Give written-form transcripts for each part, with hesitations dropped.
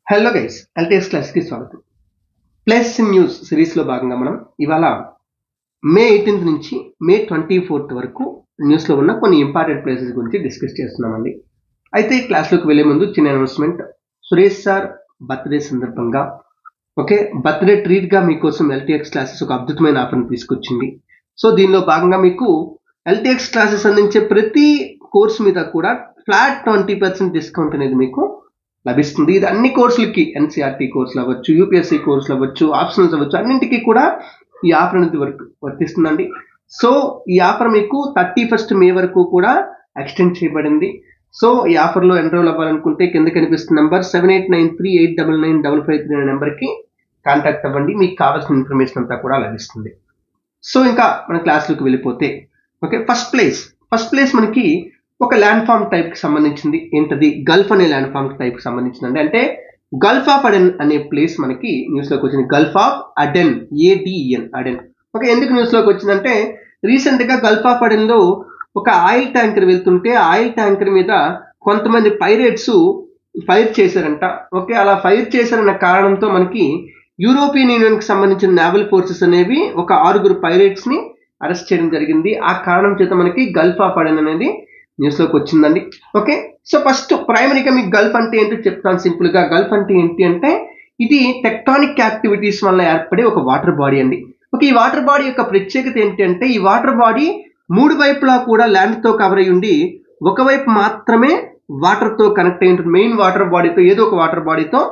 Hello guys, LTS క్లాస్కి స్వాగతం. Place in news సిరీస్లో భాగంగా మనం ఇవాళ మే 18th నుంచి మే 24th వరకు న్యూస్లో ఉన్న కొన్ని ఇంపార్టెంట్ ప్లేసెస్ గురించి డిస్కస్ చేస్తున్నామండి. అయితే ఈ క్లాస్లోకి వెళ్ళే ముందు చిన్న అనౌన్స్మెంట్. సురేష్ సార్ బర్త్డే సందర్భంగా బర్త్డే ట్రీట్గా మీకోసం ఎల్టీఎక్స్ క్లాసెస్ ఒక అద్భుతమైన ఆఫర్ని తీసుకొచ్చింది. సో దీనిలో భాగంగా మీకు ఎల్టీఎక్స్ క్లాసెస్ అందించే ప్రతి కోర్స్ మీద కూడా ఫ్లాట్ 20% డిస్కౌంట్ అనేది మీకు లభిస్తుంది. ఇది అన్ని కోర్సులకి, ఎన్సీఆర్టీ కోర్సులు అవ్వచ్చు, యూపీఎస్సీ కోర్సులు అవ్వచ్చు, ఆప్షనల్స్ అవ్వచ్చు, అన్నింటికి కూడా ఈ ఆఫర్ అనేది వర్తిస్తుందండి. సో ఈ ఆఫర్ మీకు 31st మే వరకు కూడా ఎక్స్టెండ్ చేయబడింది. సో ఈ ఆఫర్లో ఎన్రోల్ అవ్వాలనుకుంటే కింద కనిపిస్తున్న నెంబర్ 7893899553 అనే నెంబర్కి కాంటాక్ట్ అవ్వండి. మీకు కావాల్సిన ఇన్ఫర్మేషన్ అంతా కూడా లభిస్తుంది. సో ఇంకా మన క్లాస్లోకి వెళ్ళిపోతే ఫస్ట్ ప్లేస్ మనకి ఒక ల్యాండ్ ఫామ్ టైప్ కి సంబంధించింది. ఏంటది? గల్ఫ్ అనే ల్యాండ్ ఫామ్ టైప్ కి సంబంధించింది. అంటే గల్ఫ్ ఆఫ్ అడెన్ అనే ప్లేస్ మనకి న్యూస్ లోకి వచ్చింది. Gulf of Aiden, ADEN, Aiden. ఎందుకు న్యూస్ లోకి వచ్చిందంటే రీసెంట్ గా గల్ఫ్ ఆఫ్ అడెన్ లో ఒక ఆయిల్ ట్యాంకర్ వెళ్తుంటే ఆయిల్ ట్యాంకర్ మీద కొంతమంది పైరేట్స్ ఫైర్ చేశారంట. అలా ఫైర్ చేశారన్న కారణంతో మనకి యూరోపియన్ యూనియన్ కి సంబంధించిన నేవల్ ఫోర్సెస్ అనేవి ఒక 6 పైరేట్స్ ని అరెస్ట్ చేయడం జరిగింది. ఆ కారణం చేత మనకి గల్ఫ్ ఆఫ్ అడెన్ అనేది న్యూస్ లోకి వచ్చిందండి. సో ఫస్ట్ ప్రైమరీగా మీకు గల్ఫ్ అంటే ఏంటో చెప్తాను సింపుల్ గా. గల్ఫ్ అంటే ఏంటి అంటే ఇది టెక్టానిక్ యాక్టివిటీస్ వల్ల ఏర్పడే ఒక వాటర్ బాడీ అండి. ఈ వాటర్ బాడీ యొక్క ప్రత్యేకత ఏంటి అంటే ఈ వాటర్ బాడీ 3 వైపులా కూడా ల్యాండ్ తో కవర్ అయి ఉండి ఒకవైపు మాత్రమే వాటర్ తో కనెక్ట్ అయి ఉంటుంది. మెయిన్ వాటర్ బాడీతో ఏదో ఒక వాటర్ బాడీతో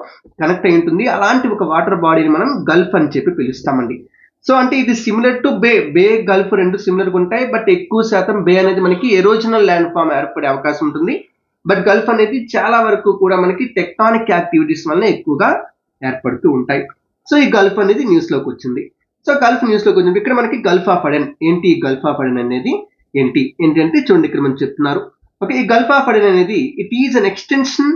కనెక్ట్ అయి ఉంటుంది. అలాంటి ఒక వాటర్ బాడీని మనం గల్ఫ్ అని చెప్పి పిలుస్తామండి. సో అంటే ఇది సిమిలర్ టు బే గల్ఫ్ రెండు సిమిలర్గా ఉంటాయి. బట్ ఎక్కువ శాతం బే అనేది మనకి ఎరోజనల్ ల్యాండ్ ఫామ్ ఏర్పడే అవకాశం ఉంటుంది. బట్ గల్ఫ్ అనేది చాలా వరకు కూడా మనకి టెక్టానిక్ యాక్టివిటీస్ వల్ల ఎక్కువగా ఏర్పడుతూ ఉంటాయి. సో ఈ గల్ఫ్ అనేది న్యూస్ లోకి వచ్చింది. సో గల్ఫ్ న్యూస్ లోకి వచ్చింది. ఇక్కడ మనకి గల్ఫ్ ఆఫ్ అడెన్ ఏంటి? గల్ఫ్ ఆఫ్ అడెన్ అనేది ఏంటి అంటే చూడండి, ఇక్కడ మనం చెప్తున్నారు. ఈ గల్ఫ్ ఆఫ్ అడెన్ అనేది it is an extension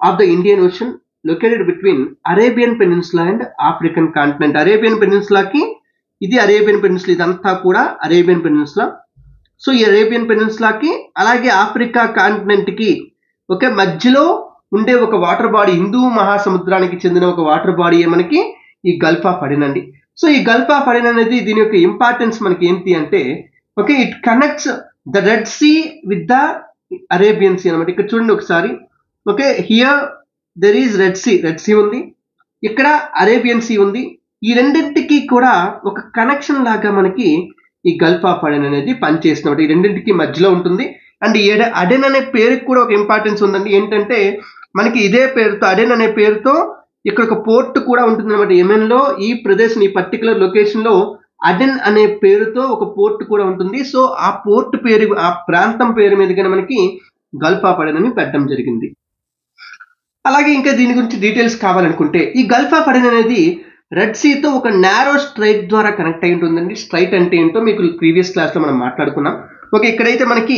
of the Indian Ocean located between Arabian Peninsula and African continent. Arabian పెనిన్సులాకి ఇది అరేబియన్ పెనిన్సులా, ఇదంతా కూడా అరేబియన్ పెనిన్సులా. సో ఈ అరేబియన్ పెనిన్సులాకి అలాగే ఆఫ్రికా కాంటినెంట్ కి మధ్యలో ఉండే ఒక వాటర్ బాడీ, హిందూ మహాసముద్రానికి చెందిన ఒక వాటర్ బాడీ మనకి ఈ గల్ఫ్ ఆఫ్ అడెన్ అండి. సో ఈ గల్ఫ్ ఆఫ్ అడెన్ అనేది దీని యొక్క ఇంపార్టెన్స్ మనకి ఏంటి అంటే it connects the Red Sea with the Arabian Sea అనమాట. ఇక్కడ చూడండి ఒకసారి. Here there is Red Sea ఉంది, ఇక్కడ అరేబియన్ సీ ఉంది. ఈ రెండింటికి కూడా ఒక కనెక్షన్ లాగా మనకి ఈ గల్ఫ్ ఆఫ్ అడెన్ అనేది పనిచేస్తున్నమాట. ఈ రెండింటికి మధ్యలో ఉంటుంది. అండ్ అడెన్ అనే పేరుకి కూడా ఒక ఇంపార్టెన్స్ ఉందండి. ఏంటంటే మనకి ఇదే పేరుతో అడెన్ అనే పేరుతో ఇక్కడ ఒక పోర్ట్ కూడా ఉంటుంది అనమాట. యెమెన్ లో ఈ ప్రదేశం, ఈ పర్టికులర్ లొకేషన్ లో అడెన్ అనే పేరుతో ఒక పోర్ట్ కూడా ఉంటుంది. సో ఆ పోర్ట్ పేరు, ఆ ప్రాంతం పేరు మీదుగానే మనకి గల్ఫ్ ఆఫ్ అడెన్ అని పెట్టడం జరిగింది. అలాగే ఇంకా దీని గురించి డీటెయిల్స్ కావాలనుకుంటే ఈ గల్ఫ్ ఆఫ్ అడెన్ అనేది రెడ్ సీతో ఒక నారో స్ట్రైట్ ద్వారా కనెక్ట్ అయి ఉంటుందండి. స్ట్రైట్ అంటే ఏంటో మీకు ప్రీవియస్ క్లాస్ లో మనం మాట్లాడుకున్నాం. ఇక్కడైతే మనకి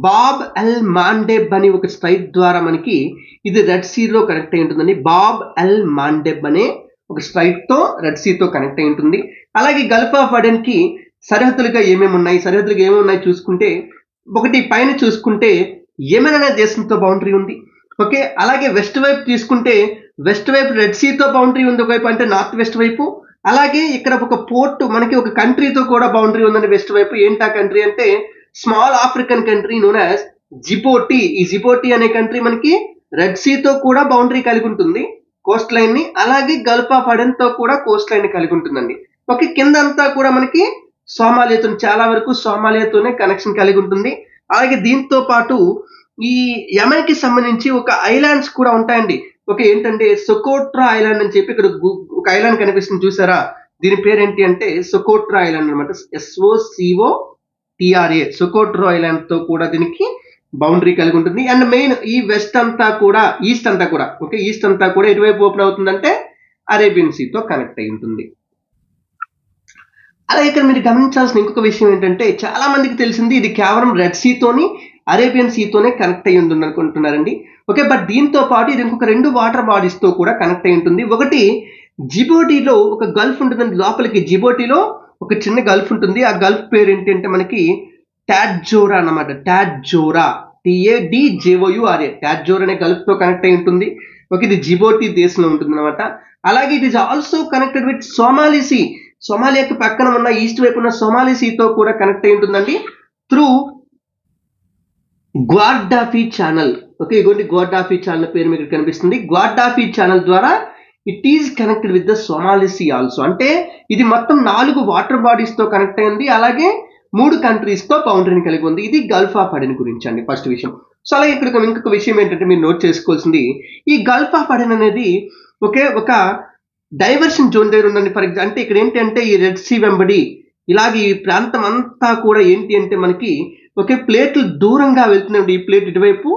బాబ్ ఎల్ మాండెబ్ అని ఒక స్ట్రైట్ ద్వారా మనకి ఇది రెడ్ సీలో కనెక్ట్ అయి ఉంటుందండి. బాబ్ ఎల్ మాండెబ్ అనే ఒక స్ట్రైట్ తో రెడ్ సీతో కనెక్ట్ అయి ఉంటుంది. అలాగే గల్ఫ్ ఆఫ్ అడెన్ కి సరిహద్దులుగా ఏమేమి ఉన్నాయి చూసుకుంటే పైన చూసుకుంటే యెమెన్ అనే దేశంతో బౌండరీ ఉంది. అలాగే వెస్ట్ వైపు తీసుకుంటే వెస్ట్ వైపు రెడ్ సీతో బౌండరీ ఉంది ఒకవైపు, అంటే నార్త్ వెస్ట్ వైపు. అలాగే ఇక్కడ ఒక పోర్ట్ మనకి ఒక కంట్రీతో కూడా బౌండరీ ఉందండి వెస్ట్ వైపు. ఏంటా కంట్రీ అంటే small African country known as Djibouti. ఈ జిబోటి అనే కంట్రీ మనకి రెడ్ సీతో కూడా బౌండరీ కలిగి ఉంటుంది, కోస్ట్ లైన్ ని. అలాగే గల్ఫ్ ఆఫ్ అడెన్ తో కూడా కోస్ట్ లైన్ ని కలిగి ఉంటుందండి. కింద అంతా కూడా మనకి సోమాలియాతో, చాలా వరకు సోమాలియాతోనే కనెక్షన్ కలిగి ఉంటుంది. అలాగే దీంతో పాటు ఈ యెమెన్ కి సంబంధించి ఒక ఐలాండ్స్ కూడా ఉంటాయండి. ఏంటంటే సొకోట్రా ఐలాండ్ అని చెప్పి ఇక్కడ ఒక ఐలాండ్ కనిపిస్తుంది చూసారా, దీని పేరు ఏంటి అంటే సొకోట్రా ఐలాండ్ అనమాట. SOCOTRA, సొకోట్రా ఐలాండ్ తో కూడా దీనికి బౌండరీ కలిగి ఉంటుంది. అండ్ మెయిన్ ఈ ఈస్ట్ అంతా కూడా ఎటువైపు ఓపెన్ అవుతుందంటే అరేబియన్ సీతో కనెక్ట్ అయి ఉంటుంది. అలాగే ఇక్కడ మీరు గమనించాల్సిన ఇంకొక విషయం ఏంటంటే చాలా మందికి తెలిసింది ఇది కేవలం రెడ్ సీతోని అరేబియన్ సీతోనే కనెక్ట్ అయి ఉంటుంది అనుకుంటున్నారండి. బట్ దీంతో పాటు ఇది ఇంకొక 2 వాటర్ బాడీస్ తో కూడా కనెక్ట్ అయి ఉంటుంది. ఒకటి జిబోటిలో ఒక గల్ఫ్ ఉంటుందండి. లోపలికి జిబోటిలో ఒక చిన్న గల్ఫ్ ఉంటుంది. ఆ గల్ఫ్ పేరు ఏంటి అంటే మనకి టాడ్జోరా అన్నమాట. టాడ్జోరా TADJOURA, టాడ్జోర్ అనే గల్ఫ్ తో కనెక్ట్ అయి ఉంటుంది. ఓకే, ఇది జిబోటి దేశంలో ఉంటుంది అనమాట. అలాగే it is also connected with Somali Sea, సోమాలియాకి పక్కన ఉన్న ఈస్ట్ వైపు ఉన్న సోమాలి సీతో కూడా కనెక్ట్ అయి ఉంటుందండి త్రూ గ్వార్డాఫీ ఛానల్. ఓకే, ఇగోండి గ్వార్డాఫీ ఛానల్ పేరు మీకు కనిపిస్తుంది. గ్వార్డాఫీ ఛానల్ ద్వారా it is connected with the Somali Sea also. అంటే ఇది మొత్తం 4 వాటర్ బాడీస్ తో కనెక్ట్ అయింది, అలాగే 3 కంట్రీస్ తో బౌండరీని కలిగి ఉంది. ఇది గల్ఫ్ ఆఫ్ అడెన్ గురించి అండి ఫస్ట్ విషయం. సో అలాగే ఇక్కడ ఇంకొక విషయం ఏంటంటే మీరు నోట్ చేసుకోవాల్సింది, ఈ గల్ఫ్ ఆఫ్ అడెన్ అనేది ఒక డైవర్షన్ జోన్ దగ్గర ఉందండి. ఫర్ ఎగ్జాంపుల్ అంటే ఇక్కడ ఏంటంటే ఈ రెడ్ సీ వెంబడి ఇలాగే ఈ ప్రాంతం అంతా కూడా ఏంటి అంటే మనకి ఒకే ప్లేట్లు దూరంగా వెళ్తున్నాయండి. ఈ ప్లేట్ ఇటువైపు,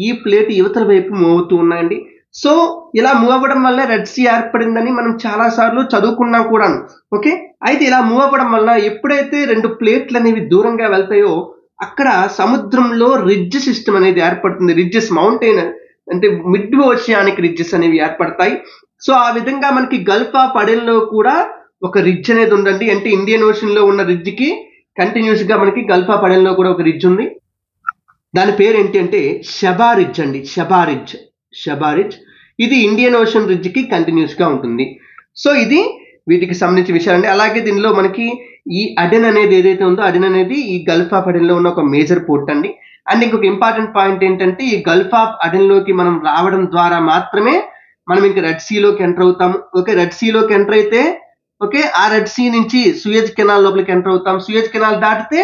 ఈ ప్లేట్ యువతల వైపు మూవ్ అవుతూ ఉన్నాయండి. సో ఇలా మూవ్ అవ్వడం వల్ల రెడ్ సీ ఏర్పడిందని మనం చాలా సార్లు చదువుకున్నాం కూడాను. ఓకే, అయితే ఇలా మూవ్ అవ్వడం వల్ల ఎప్పుడైతే 2 ప్లేట్లు అనేవి దూరంగా వెళ్తాయో అక్కడ సముద్రంలో రిడ్జ్ సిస్టమ్ అనేది ఏర్పడుతుంది. రిడ్జెస్, మౌంటైన్ అంటే మిడ్ ఓషియానిక్ రిడ్జెస్ అనేవి ఏర్పడతాయి. సో ఆ విధంగా మనకి గల్ఫ్ ఆఫ్ అడెన్ లో కూడా ఒక రిడ్జ్ అనేది ఉందండి. అంటే ఇండియన్ ఓషన్ లో ఉన్న రిడ్జ్ కి కంటిన్యూస్ గా మనకి గల్ఫ్ ఆఫ్ అడెన్ లో కూడా ఒక రిడ్జ్ ఉంది. దాని పేరు ఏంటి అంటే షబా రిడ్జ్ అండి. షబా రిడ్జ్ ఇది ఇండియన్ ఓషన్ రిడ్జ్ కి కంటిన్యూస్ గా ఉంటుంది. సో ఇది వీటికి సంబంధించిన విషయాలండి. అలాగే దీనిలో మనకి ఈ అడెన్ అనేది ఏదైతే ఉందో అడెన్ అనేది ఈ గల్ఫ్ ఆఫ్ అడెన్ లో ఉన్న ఒక మేజర్ పోర్ట్ అండి. అండ్ ఇంకొక ఇంపార్టెంట్ పాయింట్ ఏంటంటే ఈ గల్ఫ్ ఆఫ్ అడెన్ లోకి మనం రావడం ద్వారా మాత్రమే మనం ఇంకా రెడ్ సీలోకి ఎంటర్ అవుతాము. ఓకే, రెడ్ సీలోకి ఎంటర్ అయితే ఓకే ఆ రెడ్ సీ నుంచి సూయజ్ కెనాల్ లోపలికి ఎంటర్ అవుతాం. సూయజ్ కెనాల్ దాటితే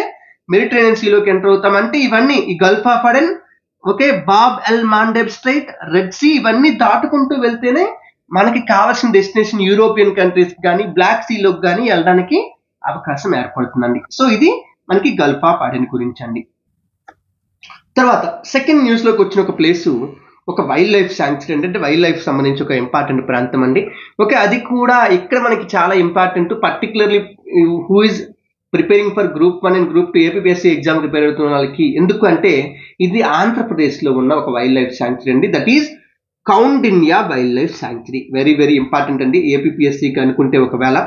మెడిటరేనియన్ సీలోకి ఎంటర్ అవుతాం. అంటే ఇవన్నీ ఈ Gulf of Aden, okay, Bab el Mandeb Strait, Red Sea ఇవన్నీ దాటుకుంటూ వెళ్తేనే మనకి కావాల్సిన డెస్టినేషన్ యూరోపియన్ కంట్రీస్ కానీ బ్లాక్ సీలోకి కానీ వెళ్ళడానికి అవకాశం ఏర్పడుతుందండి. సో ఇది మనకి గల్ఫ్ ఆఫ్ అడెన్ గురించి అండి. తర్వాత సెకండ్ న్యూస్ లోకి వచ్చిన ఒక ప్లేసు ఒక వైల్డ్ లైఫ్ శాంక్చురీ అంటే వైల్డ్ లైఫ్ సంబంధించి ఒక ఇంపార్టెంట్ ప్రాంతం అండి. ఓకే, అది కూడా ఇక్కడ మనకి చాలా important, particularly who is preparing for group 1 and group 2 APSC exam prepare అవుతున్న వాళ్ళకి. ఎందుకు అంటే ఇది ఆంధ్రప్రదేశ్ లో ఉన్న ఒక వైల్డ్ లైఫ్ శాంక్చురీ అండి. That is Kaundinya wild life sanctuary. Very very important అండి ఏపీఎస్సీకి అనుకుంటే ఒకవేళ.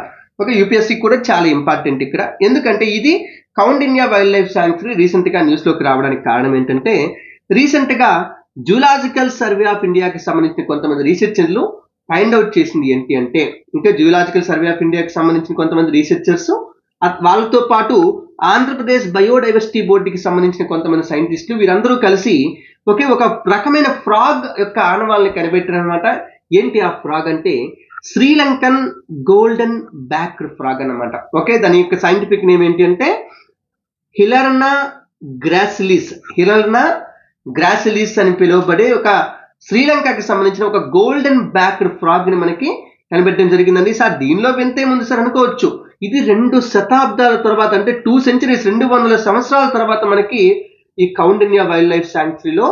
ఓకే, యూపీఎస్సీ కూడా చాలా ఇంపార్టెంట్ ఇక్కడ. ఎందుకంటే ఇది Kaundinya wild life sanctuary recent గా న్యూస్ లోకి రావడానికి కారణం ఏంటంటే రీసెంట్ గా జూలాజికల్ సర్వే ఆఫ్ ఇండియాకి సంబంధించిన కొంతమంది రీసెర్చర్లు ఫైండ్ అవుట్ చేసింది ఏంటి అంటే, ఇంకా జూలాజికల్ సర్వే ఆఫ్ ఇండియాకి సంబంధించిన కొంతమంది రీసెర్చర్స్ వాళ్ళతో పాటు ఆంధ్రప్రదేశ్ బయోడైవర్సిటీ బోర్డుకి సంబంధించిన కొంతమంది సైంటిస్టులు వీరందరూ కలిసి ఒక రకమైన ఫ్రాగ్ యొక్క ఆనవాళ్ళని కనిపెట్టారనమాట. ఏంటి ఆ ఫ్రాగ్ అంటే శ్రీలంకన్ గోల్డెన్ బ్యాక్డ్ ఫ్రాగ్ అన్నమాట. ఓకే, దాని యొక్క సైంటిఫిక్ నేమ్ ఏంటి అంటే హిలర్నా గ్రాసిలిస్ అని పిలువబడే ఒక శ్రీలంకకి సంబంధించిన ఒక గోల్డెన్ బ్యాక్డ్ ఫ్రాగ్ ని మనకి కనిపెట్టడం జరిగిందండి. సార్ దీనిలో వింతే ముందు సార్ అనుకోవచ్చు, ఇది 2 శతాబ్దాల తర్వాత అంటే 2 centuries 200 సంవత్సరాల తర్వాత మనకి ఈ కౌండిన్యా వైల్డ్ లైఫ్ శాంక్చురీలో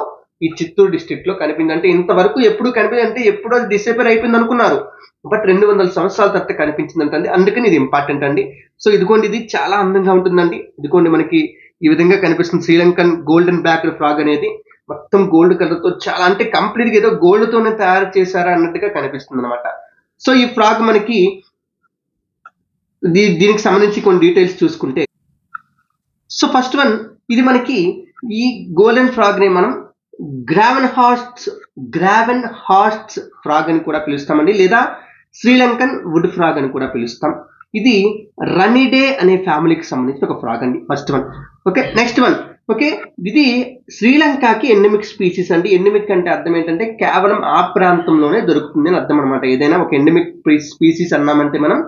ఈ చిత్తూరు డిస్ట్రిక్ట్ లో కనిపించింది. అంటే ఇంతవరకు ఎప్పుడు కనిపించింది అంటే ఎప్పుడో అది డిసపేర్ అయిపోయింది అనుకున్నారు, బట్ 200 సంవత్సరాల తర్వాత కనిపించిందంటే అందుకని ఇది ఇంపార్టెంట్ అండి. సో ఇదిగోండి, ఇది చాలా అందంగా ఉంటుందండి. ఇదిగోండి మనకి ఈ విధంగా కనిపిస్తుంది శ్రీలంకన్ గోల్డెన్ బ్యాక్డ్ ఫ్రాగ్ అనేది. మొత్తం గోల్డ్ కలర్ తో చాలా అంటే కంప్లీట్ గా ఏదో గోల్డ్ తోనే తయారు చేశారా అన్నట్టుగా కనిపిస్తుంది అనమాట. సో ఈ ఫ్రాగ్ మనకి దీనికి సంబంధించి కొన్ని డీటెయిల్స్ చూసుకుంటే, సో ఫస్ట్ వన్ ఇది మనకి ఈ గోల్డెన్ ఫ్రాగ్ ని మనం గ్రావెన్ హార్ట్స్ ఫ్రాగ్ అని కూడా పిలుస్తామండి, లేదా శ్రీలంకన్ వుడ్ ఫ్రాగ్ అని కూడా పిలుస్తాం. ఇది రనిడే అనే ఫ్యామిలీకి సంబంధించిన ఒక ఫ్రాగ్ అండి first one. Okay, next one. Okay, ఇది శ్రీలంకకి ఎండమిక్ స్పీసీస్ అండి. ఎండమిక్ అంటే అర్థం ఏంటంటే కేవలం ఆ ప్రాంతంలోనే దొరుకుతుంది అని అర్థం అనమాట. ఏదైనా ఒక ఎండమిక్ స్పీసీస్ అన్నామంటే మనం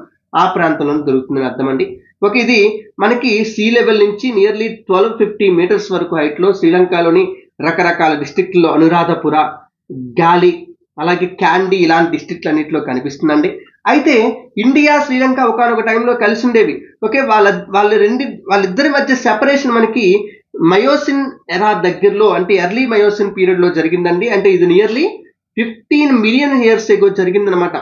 ఆ ప్రాంతంలోనే దొరుకుతుందని అర్థం అండి. ఓకే, ఇది మనకి సీ లెవెల్ నుంచి నియర్లీ 1250 meters వరకు హైట్ లో శ్రీలంకలోని రకరకాల డిస్ట్రిక్ట్లో అనురాధపుర, గాలి, అలాగే క్యాండీ ఇలాంటి డిస్ట్రిక్ట్లు అన్నింటిలో కనిపిస్తుందండి. అయితే ఇండియా శ్రీలంక ఒకనొక టైంలో కలిసి ఉండేవి. ఓకే, వాళ్ళిద్దరి మధ్య సెపరేషన్ మనకి మయోసిన్ ఎరా దగ్గరలో అంటే ఎర్లీ మయోసిన్ పీరియడ్ లో జరిగిందండి. అంటే ఇది నియర్లీ 15 million years ago జరిగిందనమాట.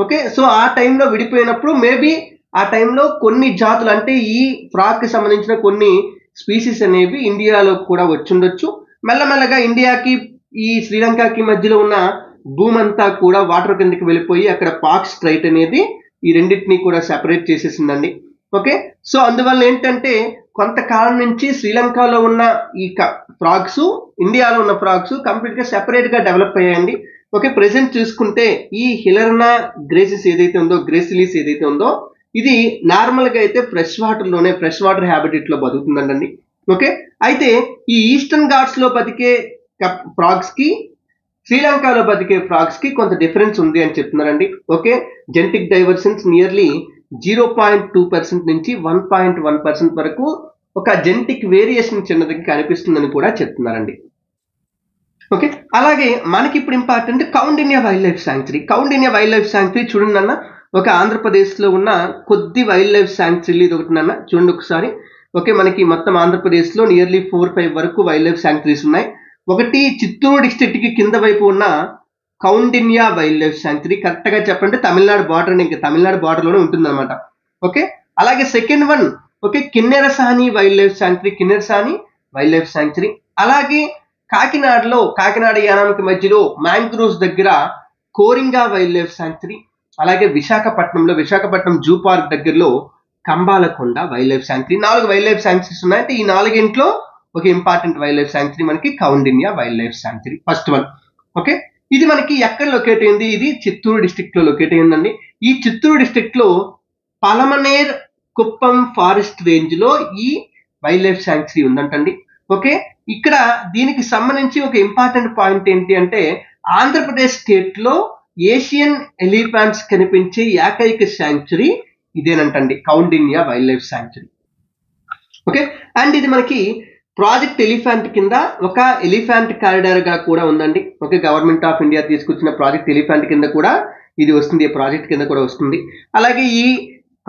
ఓకే, సో ఆ టైంలో విడిపోయినప్పుడు మేబీ ఆ టైంలో కొన్ని జాతులు అంటే ఈ ఫ్రాగ్ కి సంబంధించిన కొన్ని స్పీసీస్ అనేవి ఇండియాలో కూడా వచ్చుండొచ్చు. మెల్లమెల్లగా ఇండియాకి ఈ శ్రీలంకకి మధ్యలో ఉన్న భూమి అంతా కూడా వాటర్ కిందకి వెళ్ళిపోయి అక్కడ పాక్ స్ట్రైట్ అనేది ఈ రెండింటిని కూడా సెపరేట్ చేసేసిందండి. ఓకే, సో అందువల్ల ఏంటంటే కొంతకాలం నుంచి శ్రీలంకలో ఉన్న ఈ ఫ్రాగ్స్, ఇండియాలో ఉన్న ఫ్రాగ్స్ కంప్లీట్ గా సెపరేట్ గా డెవలప్ అయ్యాయండి. ఓకే, ప్రెసెంట్ చూసుకుంటే ఈ హిలర్నా గ్రేసిస్ ఏదైతే ఉందో, గ్రేసిలీస్ ఏదైతే ఉందో, ఇది నార్మల్ గా అయితే ఫ్రెష్ వాటర్ హ్యాబిటేట్ లో బతుకుతుందండి. ఓకే, అయితే ఈ ఈస్టర్న్ ఘాట్స్ లో బతికే ఫ్రాగ్స్ కి శ్రీలంకలో బతికే ఫ్రాగ్స్ కి కొంత డిఫరెన్స్ ఉంది అని చెప్తున్నారండి. ఓకే, జెనెటిక్ డైవర్సెన్స్ నియర్లీ 0.2% నుంచి 1.1% వరకు ఒక జెనెటిక్ వేరియేషన్ చిన్నదిగా కనిపిస్తుందని కూడా చెప్తున్నారండి. ఓకే, అలాగే మనకి ఇప్పుడు important Kaundinya wild life sanctuary. Kaundinya wild life sanctuary చూడండి అన్న, ఒక ఆంధ్రప్రదేశ్ లో ఉన్న కొద్ది వైల్డ్ లైఫ్ శాంక్చురీ ఇది ఒకటి అన్న, చూడండి ఒకసారి. ఓకే, మనకి మొత్తం ఆంధ్రప్రదేశ్ లో నియర్లీ 4-5 వరకు వైల్డ్ లైఫ్ శాంక్చురీస్ ఉన్నాయి. ఒకటి చిత్తూరు డిస్ట్రిక్ట్ కి కింద వైపు ఉన్న Kaundinya wild life sanctuary, correct గా చెప్పండి తమిళనాడు బార్డర్, ఇంకా తమిళనాడు బార్డర్ లోనే ఉంటుంది అనమాట. ఓకే, అలాగే second one okay Kinnerasani wild life sanctuary, Kinnerasani wild life sanctuary. అలాగే కాకినాడలో, కాకినాడ యానాంకి మధ్యలో మ్యాంగ్రూవ్స్ దగ్గర కోరింగా వైల్డ్ లైఫ్ శాంక్చురీ. అలాగే విశాఖపట్నం జూ పార్క్ దగ్గరలో Kambalakonda wild life sanctuary. 4 wild life sanctuaries ఉన్నాయి. అంటే ఈ 4గింట్లో ఒక ఇంపార్టెంట్ వైల్డ్ లైఫ్ శాంక్చురీ మనకి Kaundinya wild life sanctuary, first one. Okay, ఇది మనకి ఎక్కడ లొకేట్ అయింది? ఇది చిత్తూరు డిస్ట్రిక్ట్ లో లొకేట్ అయిందండి. ఈ చిత్తూరు డిస్ట్రిక్ట్ లో పలమనేర్ కుప్పం ఫారెస్ట్ రేంజ్ లో ఈ వైల్డ్ లైఫ్ శాంక్చురీ ఉందంటండి. ఓకే, ఇక్కడ దీనికి సంబంధించి ఒక ఇంపార్టెంట్ పాయింట్ ఏంటి అంటే, ఆంధ్రప్రదేశ్ స్టేట్ లో ఏషియన్ ఎలిఫెంట్స్ కనిపించే ఏకైక శాంక్చురీ ఇదేనంటండి, Koundinya wild life sanctuary. Okay, and ఇది మనకి ప్రాజెక్ట్ ఎలిఫెంట్ కింద ఒక ఎలిఫెంట్ కారిడార్ గా కూడా ఉందండి. ఓకే, గవర్నమెంట్ ఆఫ్ ఇండియా తీసుకొచ్చిన ప్రాజెక్ట్ ఎలిఫెంట్ కింద కూడా ఇది వస్తుంది, ఈ ప్రాజెక్ట్ కింద కూడా వస్తుంది. అలాగే ఈ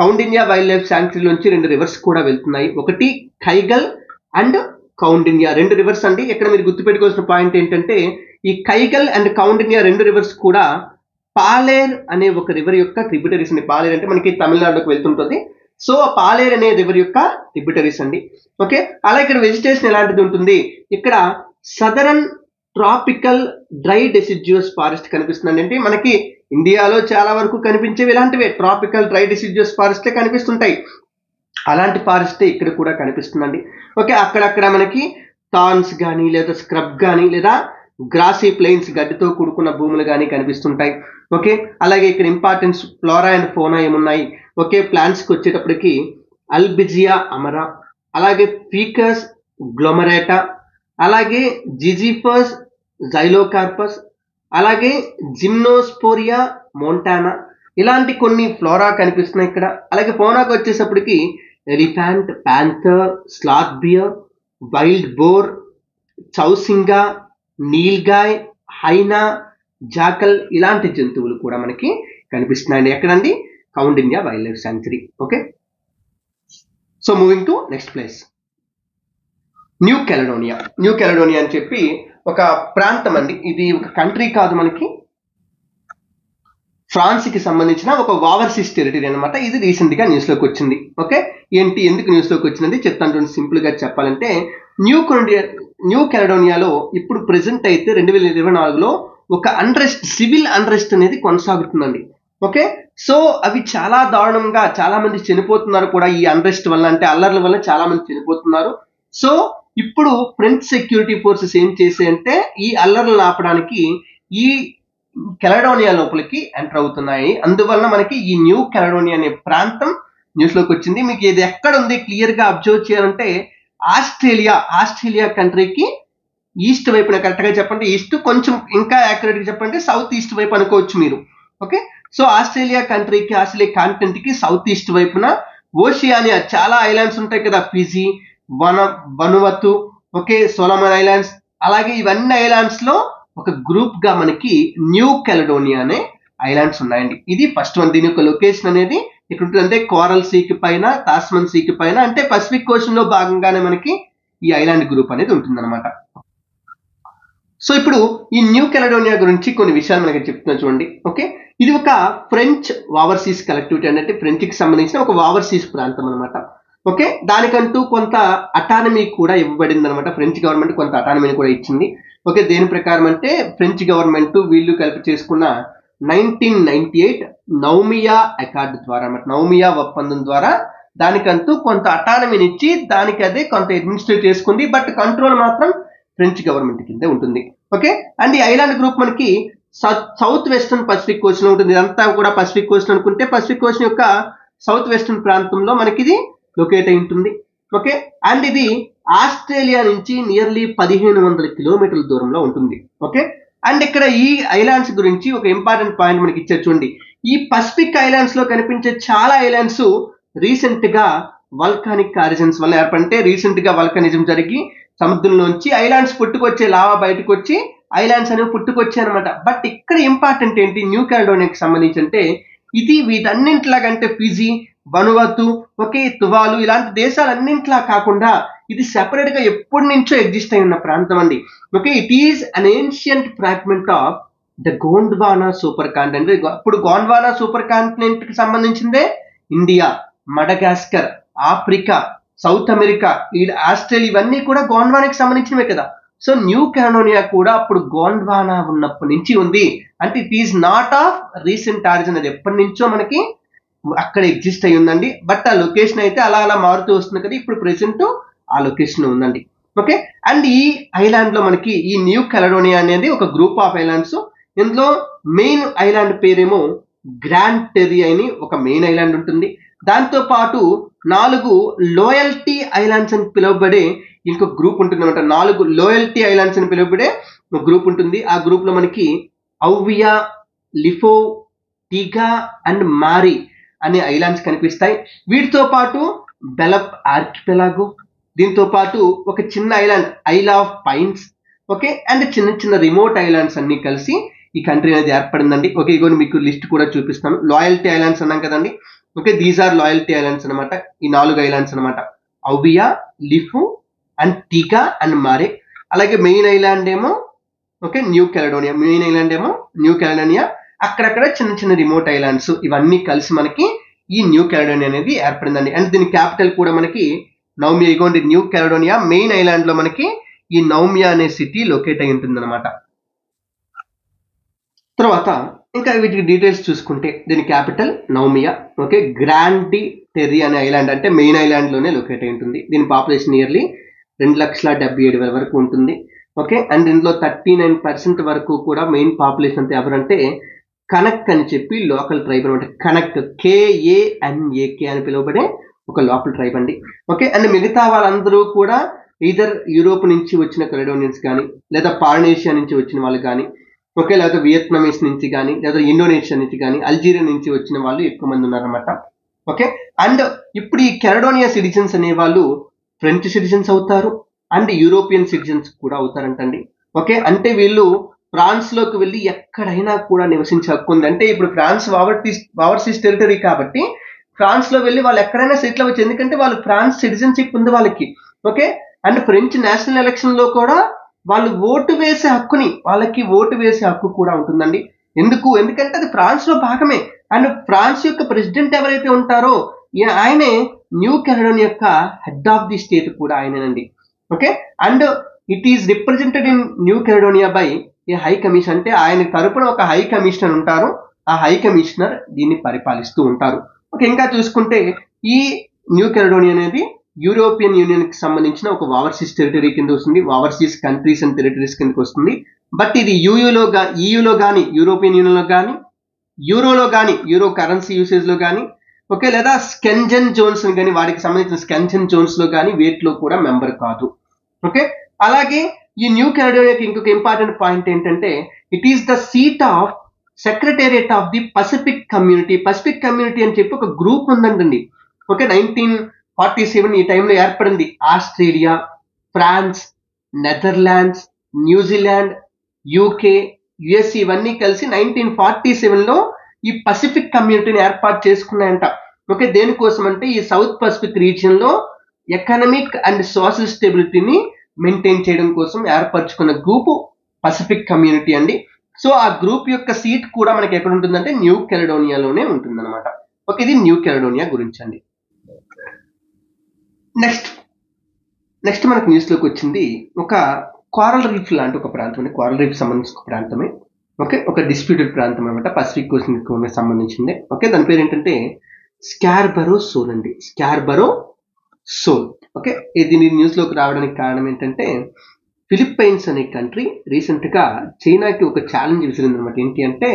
కౌండిన్యా వైల్డ్ లైఫ్ శాంక్చురీ నుంచి 2 రివర్స్ కూడా వెళ్తున్నాయి. ఒకటి కైగల్ అండ్ కౌండిన్యా, 2 రివర్స్ అండి. ఇక్కడ మీరు గుర్తుపెట్టుకోవాల్సిన పాయింట్ ఏంటంటే, ఈ కైగల్ అండ్ కౌండిన్యా 2 రివర్స్ కూడా పాలేర్ అనే ఒక రివర్ యొక్క ట్రిబ్యూటరీస్ అండి. పాలేర్ అంటే మనకి తమిళనాడులోకి వెళ్తుంటుంది. సో పాలేర్ అనే రివర్ యొక్క ట్రిబ్యూటరీస్ అండి. ఓకే, అలా ఇక్కడ వెజిటేషన్ ఎలాంటిది ఉంటుంది? ఇక్కడ southern tropical dry deciduous forest కనిపిస్తుందండి. అంటే మనకి ఇండియాలో చాలా వరకు కనిపించేవి ఇలాంటివే, ట్రాపికల్ డ్రై డెసిడ్యూస్ ఫారెస్టే కనిపిస్తుంటాయి. అలాంటి ఫారెస్టే ఇక్కడ కూడా కనిపిస్తుందండి. ఓకే, అక్కడక్కడ మనకి థార్న్స్ కానీ, లేదా స్క్రబ్ కానీ, లేదా గ్రాసీ ప్లెయిన్స్ గడ్డితో కూడుకున్న భూములు కానీ కనిపిస్తుంటాయి. ఓకే, అలాగే ఇక్కడ ఇంపార్టెన్స్ ఫ్లోరా అండ్ ఫోనా ఏమున్నాయి? ఓకే, ప్లాంట్స్కి వచ్చేటప్పటికి అల్బిజియా అమరా, అలాగే ఫీకస్ గ్లోమరేటా, అలాగే జిజిఫస్ జైలోకార్పస్, అలాగే జిమ్నోస్పోరియా మోంటానా, ఇలాంటి కొన్ని ఫ్లోరా కనిపిస్తున్నాయి ఇక్కడ. అలాగే ఫోనాకు వచ్చేటప్పటికి elephant, panther, sloth bear, wild boar, chausingha, nilgai, hyena, jackal, ఇలాంటి జంతువులు కూడా మనకి కనిపిస్తున్నాయండి. ఎక్కడండి? Koundinya wild life sanctuary. Okay, so moving to next place, New Caledonia అని చెప్పి ఒక ప్రాంతం అండి. ఇది ఒక కంట్రీ కాదు, మనకి ఫ్రాన్స్ కి సంబంధించిన ఒక ఓవర్సీస్ టెరిటరీ అనమాట. ఇది రీసెంట్ గా న్యూస్ లోకి వచ్చింది. ఓకే, ఎందుకు న్యూస్ లోకి వచ్చింది చెప్తాను చూడండి. సింపుల్ గా చెప్పాలంటే, న్యూ కెలడోనియాలో ఇప్పుడు ప్రెసెంట్ అయితే 2024లో ఒక సివిల్ అన్రెస్ట్ అనేది కొనసాగుతుందండి. ఓకే, సో అవి చాలా దారుణంగా, చాలా మంది చనిపోతున్నారు కూడా ఈ అన్రెస్ట్ వల్ల, అంటే అల్లర్ల వల్ల చాలా మంది చనిపోతున్నారు. సో ఇప్పుడు ఫ్రెంచ్ సెక్యూరిటీ ఫోర్సెస్ ఏం చేసాయంటే, ఈ అల్లర్లను ఆపడానికి ఈ కెలడోనియా లోపలికి ఎంటర్ అవుతున్నాయి. అందువల్ల మనకి ఈ న్యూ కెలడోనియా అనే ప్రాంతం న్యూస్ లోకి వచ్చింది. మీకు ఇది ఎక్కడ ఉంది క్లియర్ గా అబ్జర్వ్ చేయాలంటే, ఆస్ట్రేలియా కంట్రీకి ఈస్ట్ వైపున, కరెక్ట్ గా చెప్పండి ఈస్ట్, కొంచెం ఇంకా యాక్యురేట్ గా చెప్పండి సౌత్ ఈస్ట్ వైపు అనుకోవచ్చు మీరు. ఓకే, సో ఆస్ట్రేలియా కాంటినెంట్ కి సౌత్ ఈస్ట్ వైపున ఓషియానియా, చాలా ఐలాండ్స్ ఉంటాయి కదా, ఫిజీ, వనువతు, ఓకే, సోలమన్ ఐలాండ్స్, అలాగే ఇవన్నీ ఐలాండ్స్ లో ఒక గ్రూప్ గా మనకి న్యూ కెలడోనియా అనే ఐలాండ్స్ ఉన్నాయండి. ఇది ఫస్ట్ వన్. దీని యొక్క లొకేషన్ అనేది ఇక్కడ ఉంటుంది, అంటే కోరల్ సీకి పైన, తాస్మన్ సీకి పైన, అంటే పసిఫిక్ ఓషన్ లో భాగంగానే మనకి ఈ ఐలాండ్ గ్రూప్ అనేది ఉంటుంది అనమాట. సో ఇప్పుడు ఈ న్యూ కెలడోనియా గురించి కొన్ని విషయాలు మనకి చెప్తున్నా చూడండి. ఓకే, ఇది ఒక ఫ్రెంచ్ ఓవర్సీస్ కలెక్టివిటీ, అంటే ఫ్రెంచ్ కి సంబంధించిన ఒక ఓవర్సీస్ ప్రాంతం అనమాట. ఓకే, దానికంటూ కొంత అటానమీ కూడా ఇవ్వబడింది అనమాట. ఫ్రెంచ్ గవర్నమెంట్ కొంత అటానమీని కూడా ఇచ్చింది. ఓకే, దేని ప్రకారం అంటే ఫ్రెంచ్ గవర్నమెంట్ వీళ్ళు కలిపి చేసుకున్న 1998 నౌమియా అకార్డ్ ద్వారా, నౌమియా ఒప్పందం ద్వారా దానికంటూ కొంత అటానమీనిచ్చి దానికి అదే కొంత అడ్మినిస్ట్రేట్ చేసుకుంది. బట్ కంట్రోల్ మాత్రం ఫ్రెంచ్ గవర్నమెంట్ కిందే ఉంటుంది. ఓకే, అండ్ ఈ ఐలాండ్ గ్రూప్ మనకి సౌత్ వెస్టర్న్ పసిఫిక్ ఓషన్ ఉంటుంది. ఇదంతా కూడా పసిఫిక్ ఓషన్ అనుకుంటే పసిఫిక్ ఓషన్ యొక్క సౌత్ వెస్టర్న్ ప్రాంతంలో మనకి ఇది లొకేట్ అయి ఉంటుంది. ఓకే, అండ్ ఇది ఆస్ట్రేలియా నుంచి నియర్లీ 1500 కిలోమీటర్ల దూరంలో ఉంటుంది. ఓకే, అండ్ ఇక్కడ ఈ ఐలాండ్స్ గురించి ఒక ఇంపార్టెంట్ పాయింట్ మనకి ఇచ్చారు చూడండి. ఈ పసిఫిక్ ఐలాండ్స్ లో కనిపించే చాలా ఐలాండ్స్ రీసెంట్ గా వల్కానిక్ ఆరిజిన్స్ వల్ల ఏర్పడితే రీసెంట్ గా వల్కనిజం జరిగి సముద్రంలోంచి ఐలాండ్స్ పుట్టుకొచ్చే లావా బయటకు వచ్చి ఐలాండ్స్ అనేవి పుట్టుకొచ్చాయి అనమాట. బట్ ఇక్కడ ఇంపార్టెంట్ ఏంటి న్యూ కాలిడోనియాకి సంబంధించి అంటే ఇది వీటన్నింటిలాగంటే ఫిజీ, వనువతు, ఓకే, తువాలు ఇలాంటి దేశాలన్నింటిలా కాకుండా ఇది సెపరేట్ గా ఎప్పటి నుంచో ఎగ్జిస్ట్ అయి ఉన్న ప్రాంతం అండి. Okay, it is an ancient fragment of the Gondwana super continent. ఇప్పుడు గోండ్వానా సూపర్ కాంటినెంట్ కి సంబంధించిందే India, Madagascar, Africa, South America, Australia ఇవన్నీ కూడా గోండ్వానాకి సంబంధించినవే కదా. సో న్యూ కాలిడోనియా కూడా అప్పుడు గోండ్వానా ఉన్నప్పటి నుంచి ఉంది. అంటే it is not of recent origin, అది ఎప్పటి నుంచో మనకి అక్కడ ఎగ్జిస్ట్ అయి ఉందండి. బట్ ఆ లొకేషన్ అయితే అలా అలా మారుతూ వస్తుంది కదా, ఇప్పుడు ప్రెసెంట్ ఆ లొకేషన్ ఉందండి. ఓకే, అండ్ ఈ ఐలాండ్ లో మనకి ఈ న్యూ కాలిడోనియా అనేది ఒక గ్రూప్ ఆఫ్ ఐలాండ్స్. ఇందులో మెయిన్ ఐలాండ్ పేరేమో గ్రాండ్ టెర్రీ అని ఒక మెయిన్ ఐలాండ్ ఉంటుంది. దాంతో పాటు 4 లోయల్టీ ఐలాండ్స్ అని పిలువబడే ఇంకొక గ్రూప్ ఉంటుంది అనమాట. 4 లోయల్టీ ఐలాండ్స్ అని పిలువబడే ఒక గ్రూప్ ఉంటుంది. ఆ గ్రూప్ లో మనకి ఔవియా, లిఫో, టిగా అండ్ మారి అనే ఐలాండ్స్ కనిపిస్తాయి. వీటితో పాటు బెలప్ ఆర్కిపెలాగో, దీంతో పాటు ఒక చిన్న island Isle of Pines, okay, and చిన్న చిన్న రిమోట్ ఐలాండ్స్ అన్ని కలిసి ఈ కంట్రీ అనేది ఏర్పడిందండి. ఓకే, ఇగో మీకు లిస్ట్ కూడా చూపిస్తాను. లాయల్టీ ఐలాండ్స్ అన్నాం కదండి. Okay, these are Loyalty Islands అనమాట. ఈ 4 ఐలాండ్స్ అనమాట, ఔవియా, లిఫు అండ్ టిగా అండ్ మారే. అలాగే మెయిన్ ఐలాండ్ ఏమో ఓకే న్యూ కాలిడోనియా, మెయిన్ ఐలాండ్ ఏమో న్యూ కాలిడోనియా, అక్కడక్కడ చిన్న చిన్న రిమోట్ ఐలాండ్స్ ఇవన్నీ కలిసి మనకి ఈ న్యూ కాలిడోనియా అనేది ఏర్పడిందండి. అండ్ దీని క్యాపిటల్ కూడా మనకి నౌమియా. ఇగోండి న్యూ కాలిడోనియా మెయిన్ ఐలాండ్ లో మనకి ఈ నౌమియా అనే సిటీ లొకేట్ అయి ఉంటుంది అనమాట. తర్వాత ఇంకా వీటికి డీటెయిల్స్ చూసుకుంటే దీని క్యాపిటల్ నౌమియా. ఓకే, గ్రాండ్ టెర్రీ అనే ఐలాండ్ అంటే మెయిన్ ఐలాండ్ లోనే లొకేట్ అయి ఉంటుంది. దీని పాపులేషన్ నియర్లీ 2,77,000 వరకు ఉంటుంది. ఓకే, అండ్ ఇందులో 39% వరకు కూడా మెయిన్ పాపులేషన్ అంతా ఎవరంటే కనక్ అని చెప్పి లోకల్ ట్రైబ్ అనమాట. కనక్, KANAK అని పిలువబడే ఒక లోకల్ ట్రైబ్ అండి. ఓకే, అండ్ మిగతా వాళ్ళందరూ కూడా ఈదర్ యూరోప్ నుంచి వచ్చిన కాలిడోనియన్స్ కానీ, లేదా పాలినేషియా నుంచి వచ్చిన వాళ్ళు కానీ, ఓకే, లేదా వియత్నామీస్ నుంచి కానీ, లేదా ఇండోనేషియా నుంచి కానీ, అల్జీరియా నుంచి వచ్చిన వాళ్ళు ఎక్కువ మంది ఉన్నారనమాట. ఓకే, అండ్ ఇప్పుడు ఈ కాలిడోనియా సిటిజన్స్ అనే వాళ్ళు ఫ్రెంచ్ సిటిజన్స్ అవుతారు అండ్ యూరోపియన్ సిటిజన్స్ కూడా అవుతారంటండి. ఓకే, అంటే వీళ్ళు ఫ్రాన్స్ లోకి వెళ్ళి ఎక్కడైనా కూడా నివసించే హక్కు ఉంది. అంటే ఇప్పుడు ఫ్రాన్స్ ఓవర్సీస్ టెరిటరీ కాబట్టి ఫ్రాన్స్ లో వెళ్ళి వాళ్ళు ఎక్కడైనా సెటిల్ అవ్వచ్చు, ఎందుకంటే వాళ్ళు ఫ్రాన్స్ సిటిజన్షిప్ ఉంది వాళ్ళకి. Okay, and French national election లో కూడా వాళ్ళు ఓటు వేసే హక్కు కూడా ఉంటుందండి. ఎందుకంటే అది ఫ్రాన్స్ లో భాగమే. అండ్ ఫ్రాన్స్ యొక్క ప్రెసిడెంట్ ఎవరైతే ఉంటారో ఆయనే న్యూ కాలిడోనియా యొక్క హెడ్ ఆఫ్ ది స్టేట్ కూడా ఆయనేనండి. Okay, and it is represented in New Caledonia by a high commission, అంటే ఆయన తరపున ఒక హై కమిషనర్ ఉంటారు. ఆ హై కమిషనర్ దీన్ని పరిపాలిస్తూ ఉంటారు. ఓకే, ఇంకా చూసుకుంటే ఈ న్యూ కాలిడోనియా అనేది యూరోపియన్ యూనియన్ కి సంబంధించిన ఒక ఓవర్సీస్ టెరిటరీ కింద వస్తుంది, ఓవర్సీస్ కంట్రీస్ అండ్ టెరిటరీస్ కిందకి వస్తుంది. బట్ ఇది ఈయూలో కానీ, యూరోపియన్ యూనియన్ లో కానీ, యూరోలో కానీ, యూరో కరెన్సీ యూసేజ్ లో కానీ, ఓకే, లేదా స్కెంజన్ జోన్స్ కానీ, వాటికి సంబంధించిన స్కెంజన్ జోన్స్ లో కానీ వేటిలో కూడా మెంబర్ కాదు. ఓకే, అలాగే ఈ న్యూ కాలిడోనియాకి ఇంకొక ఇంపార్టెంట్ పాయింట్ ఏంటంటే it is the seat of secretariat of the Pacific community. Pacific community అని చెప్పి ఒక గ్రూప్ ఉందండి. ఓకే, 1947 ఈ టైంలో ఏర్పడింది. Australia, France, Netherlands, New Zealand, UK, USA ఇవన్నీ కలిసి 1947లో ఈ పసిఫిక్ కమ్యూనిటీని ఏర్పాటు చేసుకున్నాయంట. ఓకే, దేనికోసం అంటే ఈ సౌత్ పసిఫిక్ రీజియన్ లో ఎకనామిక్ అండ్ సోషల్ స్టెబిలిటీని మెయింటైన్ చేయడం కోసం ఏర్పరచుకున్న గ్రూప్ పసిఫిక్ కమ్యూనిటీ అండి. సో ఆ గ్రూప్ యొక్క సీట్ కూడా మనకి ఎక్కడ ఉంటుందంటే న్యూ కాలిడోనియాలోనే ఉంటుంది అనమాట. ఓకే, ఇది న్యూ కాలిడోనియా గురించి అండి. నెక్స్ట్ మనకి న్యూస్ లోకి వచ్చింది ఒక కోరల్ రీఫ్ లాంటి ఒక ప్రాంతం అండి. కోరల్ రీఫ్ సంబంధించిన ప్రాంతమే. ఓకే, ఒక డిస్ప్యూటెడ్ ప్రాంతం అనమాట, పసిఫిక్ ఓషన్ సంబంధించింది. ఓకే, దాని పేరు ఏంటంటే స్కార్బరో సోల్ అండి, స్కార్బరో సోల్. ఓకే, ఇది న్యూస్ లోకి రావడానికి కారణం ఏంటంటే ఫిలిప్పైన్స్ అనే కంట్రీ రీసెంట్ గా చైనాకి ఒక ఛాలెంజ్ విసిరింది అనమాట. ఏంటి అంటే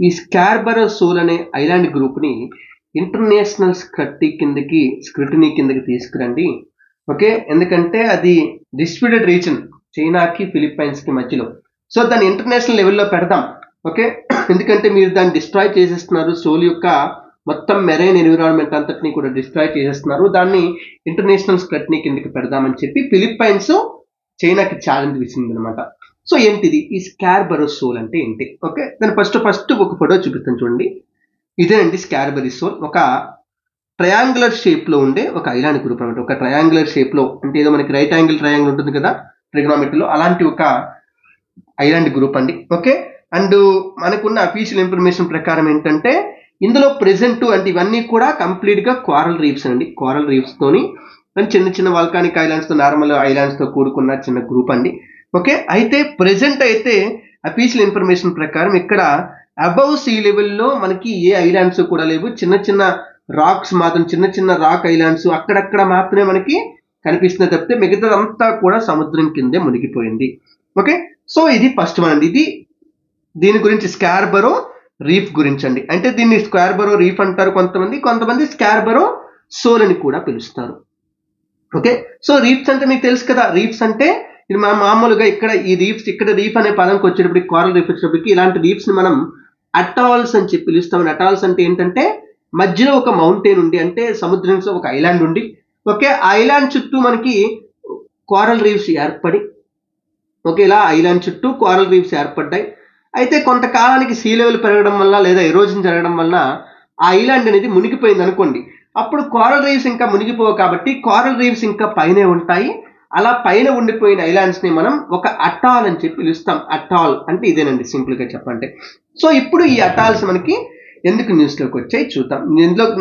ఈ స్కార్బరో సోల్ అనే ఐలాండ్ గ్రూప్ ని ఇంటర్నేషనల్ స్క్రూటినీ కిందకి తీసుకురండి. ఓకే, ఎందుకంటే అది డిస్ప్యూటెడ్ రీజన్ చైనాకి ఫిలిప్పైన్స్ కి మధ్యలో. సో దాన్ని ఇంటర్నేషనల్ లెవెల్లో పెడదాం. ఓకే, ఎందుకంటే మీరు దాన్ని డిస్ట్రాయ్ చేసేస్తున్నారు, సోల్ యొక్క మొత్తం మెరైన్ ఎన్విరాన్మెంట్ అంతటిని కూడా డిస్ట్రాయ్ చేసేస్తున్నారు, దాన్ని ఇంటర్నేషనల్ స్క్రూటినీ కిందకి పెడదామని చెప్పి ఫిలిప్పైన్స్ చైనాకి ఛాలెంజ్ విసింది అనమాట. సో ఏంటిది ఈ స్కార్బరో సోల్ అంటే ఏంటి? ఓకే, దాని ఫస్ట్ ఒక ఫోటో చూపిస్తాను చూడండి. ఇదేనండి స్కార్బరో సోల్. ఒక ట్రయాంగులర్ షేప్ లో ఉండే ఒక ఐలాండ్ గ్రూప్ అనమాట. ఒక ట్రయాంగులర్ షేప్ లో అంటే ఏదో మనకి రైట్ యాంగిల్ ట్రయాంగిల్ ఉంటుంది కదా ట్రిగ్నోమెట్రీలో, అలాంటి ఒక ఐలాండ్ గ్రూప్ అండి. ఓకే, అండ్ మనకున్న అఫీషియల్ ఇన్ఫర్మేషన్ ప్రకారం ఏంటంటే ఇందులో ప్రెసెంట్ అంటే ఇవన్నీ కూడా కంప్లీట్ గా కోరల్ రీఫ్స్ అండి. కోరల్ రీఫ్స్ తోని చిన్న చిన్న వాల్కానిక్ ఐలాండ్స్ తో, నార్మల్ ఐలాండ్స్ తో కూడుకున్న చిన్న గ్రూప్ అండి. ఓకే, అయితే ప్రెసెంట్ అయితే అఫీషియల్ ఇన్ఫర్మేషన్ ప్రకారం ఇక్కడ అబౌవ్ సీ లెవెల్లో మనకి ఏ ఐలాండ్స్ కూడా లేవు. చిన్న చిన్న రాక్స్ మాత్రం, చిన్న చిన్న రాక్ ఐలాండ్స్ అక్కడక్కడ మాత్రమే మనకి కనిపిస్తుంది తప్పితే మిగతాదంతా కూడా సముద్రం కిందే మునిగిపోయింది. ఓకే, సో ఇది ఫస్ట్ వన్ అండి. దీని గురించి స్కార్బరో రీఫ్ గురించి అండి. అంటే దీన్ని స్కార్బరో రీఫ్ అంటారు కొంతమంది స్కార్బరో సోల్ అని కూడా పిలుస్తారు. ఓకే, సో రీఫ్స్ అంటే మీకు తెలుసు కదా, రీఫ్స్ అంటే ఇది మామూలుగా ఇక్కడ ఈ రీఫ్స్, ఇక్కడ రీఫ్ అనే పదంకి వచ్చేటప్పటికి, కోరల్ రీఫ్ వచ్చేటప్పటికి ఇలాంటి రీఫ్స్ ని మనం అటాల్స్ అని చెప్పి పిలుస్తాం. అటాల్స్ అంటే ఏంటంటే మధ్యలో ఒక మౌంటైన్ ఉండి, అంటే సముద్రంలో ఒక ఐలాండ్ ఉండి, ఓకే, ఆ ఐలాండ్ చుట్టూ మనకి కోరల్ రీఫ్స్ ఏర్పడి, ఓకే, ఇలా ఐలాండ్ చుట్టూ కోరల్ రీఫ్స్ ఏర్పడ్డాయి. అయితే కొంతకాలానికి సీ లెవెల్ పెరగడం వల్ల లేదా ఎరోజన్ జరగడం వల్ల ఆ ఐలాండ్ అనేది మునిగిపోయింది అనుకోండి. అప్పుడు కోరల్ రీఫ్స్ ఇంకా మునిగిపోవు కాబట్టి కోరల్ రీఫ్స్ ఇంకా పైనే ఉంటాయి. అలా పైన ఉండిపోయిన ఐలాండ్స్ ని మనం ఒక అటాల్ అని చెప్పి పిలుస్తాం. అటాల్ అంటే ఇదేనండి సింపుల్ గా చెప్పంటే. సో ఇప్పుడు ఈ అటాల్స్ మనకి ఎందుకు న్యూస్ లోకి వచ్చాయి చూద్దాం.